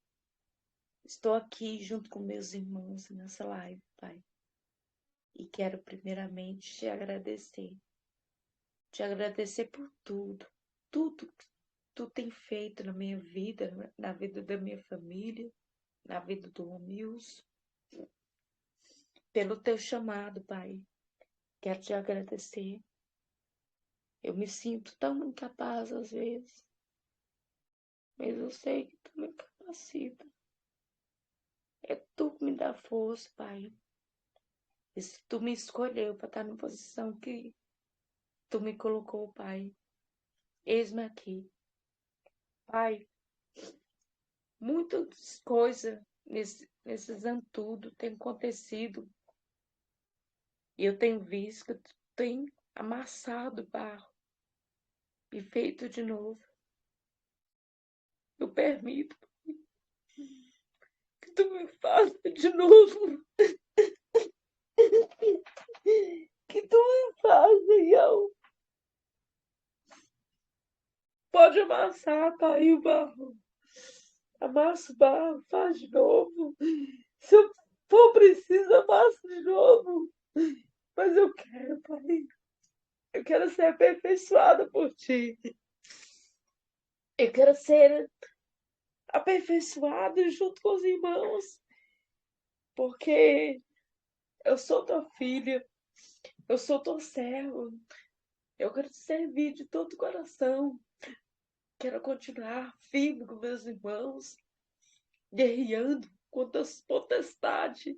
estou aqui junto com meus irmãos nessa live, Pai. E quero primeiramente te agradecer. Te agradecer por tudo. Tudo que tu tem feito na minha vida, na vida da minha família, na vida do Romilson. Pelo teu chamado, Pai. Quero te agradecer. Eu me sinto tão incapaz às vezes, mas eu sei que tu me capacita. É tu que me dá força, Pai. E se tu me escolheu para estar na posição que tu me colocou, Pai, eis-me aqui. Pai, muitas coisas nesses anos tudo tem acontecido. E eu tenho visto que tu tem amassado o barro e feito de novo. Eu permito que tu me faça de novo. Que tu me faça, Ião. Pode amassar, Pai, o barro. Amassa o barro, faz de novo. Se eu for preciso, amassa de novo. Mas eu quero, Pai. Eu quero ser aperfeiçoada por Ti. Eu quero ser aperfeiçoada junto com os irmãos. Porque eu sou tua filha. Eu sou teu servo. Eu quero te servir de todo o coração. Quero continuar firme com meus irmãos, guerreando contra as potestades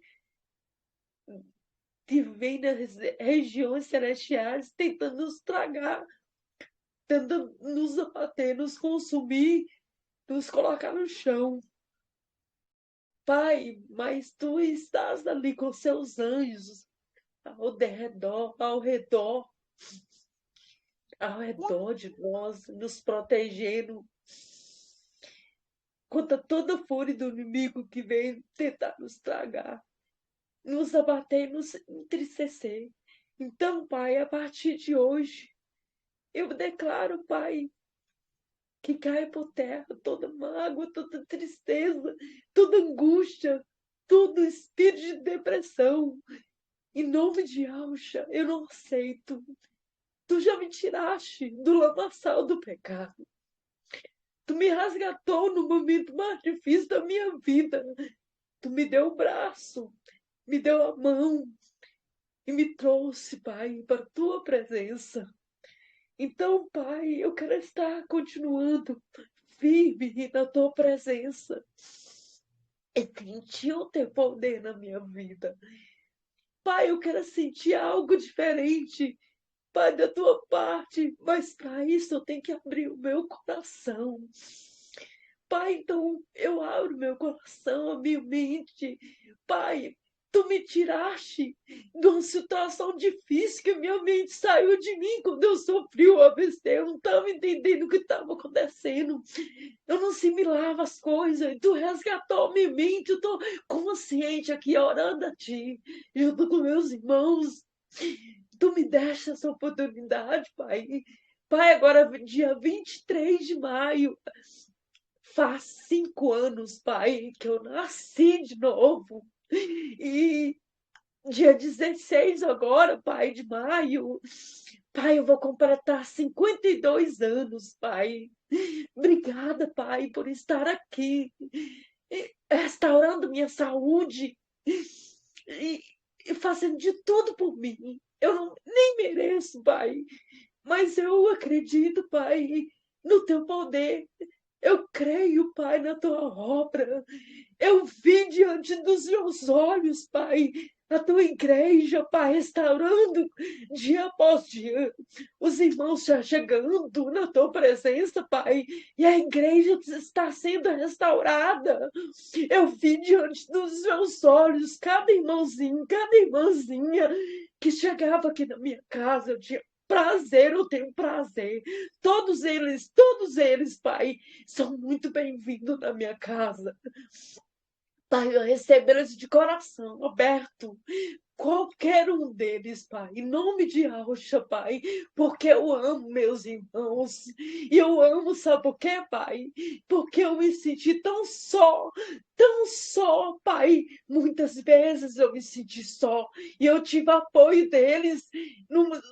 que vêm das regiões celestiais, tentando nos tragar, tentando nos abater, nos consumir, nos colocar no chão. Pai, mas tu estás ali com seus anjos ao redor de nós, nos protegendo contra toda a fúria do inimigo que vem tentar nos tragar, nos abater e nos entristecer. Então, Pai, a partir de hoje, eu declaro, Pai, que cai por terra toda mágoa, toda tristeza, toda angústia, todo espírito de depressão. Em nome de Alxa, eu não aceito. Tu já me tiraste do lamaçal do pecado. Tu me resgatou no momento mais difícil da minha vida. Tu me deu o braço, me deu a mão e me trouxe, Pai, para a tua presença. Então, Pai, eu quero estar continuando firme na tua presença e sentir o teu poder na minha vida. Pai, eu quero sentir algo diferente, Pai, da tua parte, mas para isso eu tenho que abrir o meu coração. Pai, então eu abro meu coração, a minha mente. Pai, tu me tiraste de uma situação difícil que minha mente saiu de mim quando eu sofri o AVC. Eu não estava entendendo o que estava acontecendo. Eu não assimilava as coisas. Tu resgatou minha mente. Eu estou consciente aqui, orando a ti, junto com meus irmãos. Tu me deste essa oportunidade, Pai. Pai, agora dia 23 de maio, faz 5 anos, Pai, que eu nasci de novo. E dia 16 agora, Pai, de maio, Pai, eu vou completar 52 anos, Pai. Obrigada, Pai, por estar aqui, restaurando minha saúde e fazendo de tudo por mim. Eu nem mereço, Pai, mas eu acredito, Pai, no teu poder. Eu creio, Pai, na tua obra. Eu vi diante dos meus olhos, Pai, a tua igreja, Pai, restaurando dia após dia. Os irmãos já chegando na tua presença, Pai, e a igreja está sendo restaurada. Eu vi diante dos meus olhos cada irmãozinho, cada irmãzinha que chegava aqui na minha casa. Eu tinha prazer, eu tenho prazer. Todos eles, Pai, são muito bem-vindos na minha casa. Pai, eu recebo eles de coração aberto. Qualquer um deles, Pai, em nome de Alxa, Pai, porque eu amo meus irmãos. E eu amo, sabe por quê, Pai? Porque eu me senti tão só, Pai. Muitas vezes eu me senti só. E eu tive apoio deles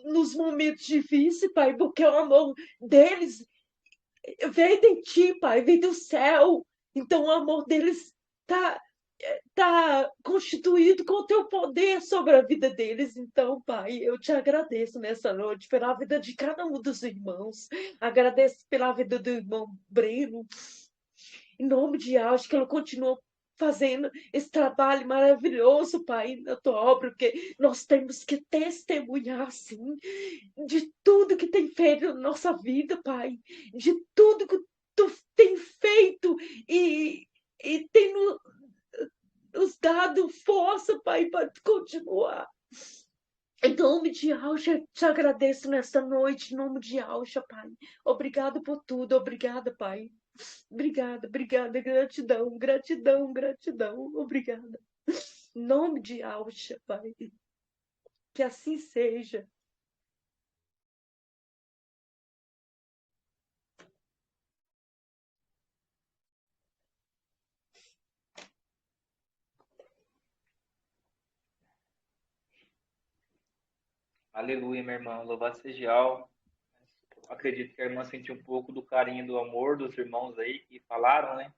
nos momentos difíceis, Pai, porque o amor deles veio de ti, Pai, veio do céu. Então o amor deles tá constituído com o teu poder sobre a vida deles. Então, Pai, eu te agradeço nessa noite pela vida de cada um dos irmãos. Agradeço pela vida do irmão Breno, Em nome de Yahshua, que ela continue fazendo esse trabalho maravilhoso, Pai, na tua obra, porque nós temos que testemunhar, sim, de tudo que tem feito na nossa vida, Pai, de tudo que tu tem feito e tem nos dado força, Pai, para continuar. Em nome de Yahshua, te agradeço nesta noite, em nome de Yahshua, Pai. Obrigado por tudo, obrigada, Pai. Obrigada, obrigada, gratidão, gratidão, gratidão, obrigada. Em nome de Yahshua, Pai. Que assim seja. Aleluia, minha irmã. Louvado seja Yahweh. Acredito que a irmã sentiu um pouco do carinho, do amor dos irmãos aí que falaram, né?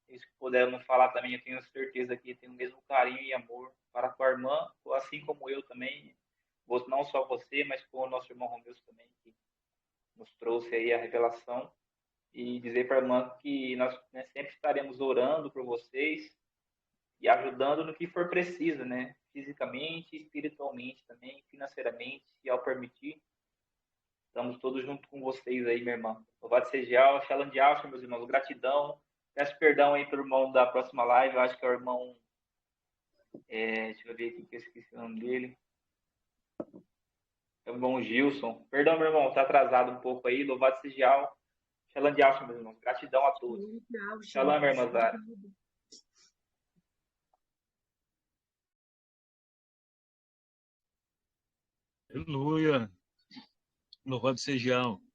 Eles que puderam falar também, eu tenho certeza que tem o mesmo carinho e amor para com a irmã, assim como eu também. Não só você, mas com o nosso irmão Romeu também, que nos trouxe aí a revelação. E dizer para a irmã que nós, né, sempre estaremos orando por vocês e ajudando no que for preciso, né? Fisicamente, espiritualmente também, financeiramente, se ao permitir. Estamos todos junto com vocês aí, minha irmã. Louvado seja Yahweh, Shalom de Yahweh, meus irmãos. Gratidão. Peço perdão aí para o irmão da próxima live. Eu acho que é o irmão... deixa eu ver aqui que eu esqueci o nome dele. É o irmão Gilson. Perdão, meu irmão, está atrasado um pouco aí. Louvado seja Yahweh. Shalom de Yahweh, meus irmãos. Gratidão a todos. Shalom, minha irmã Zara. Aleluia. Louvado seja Yahweh.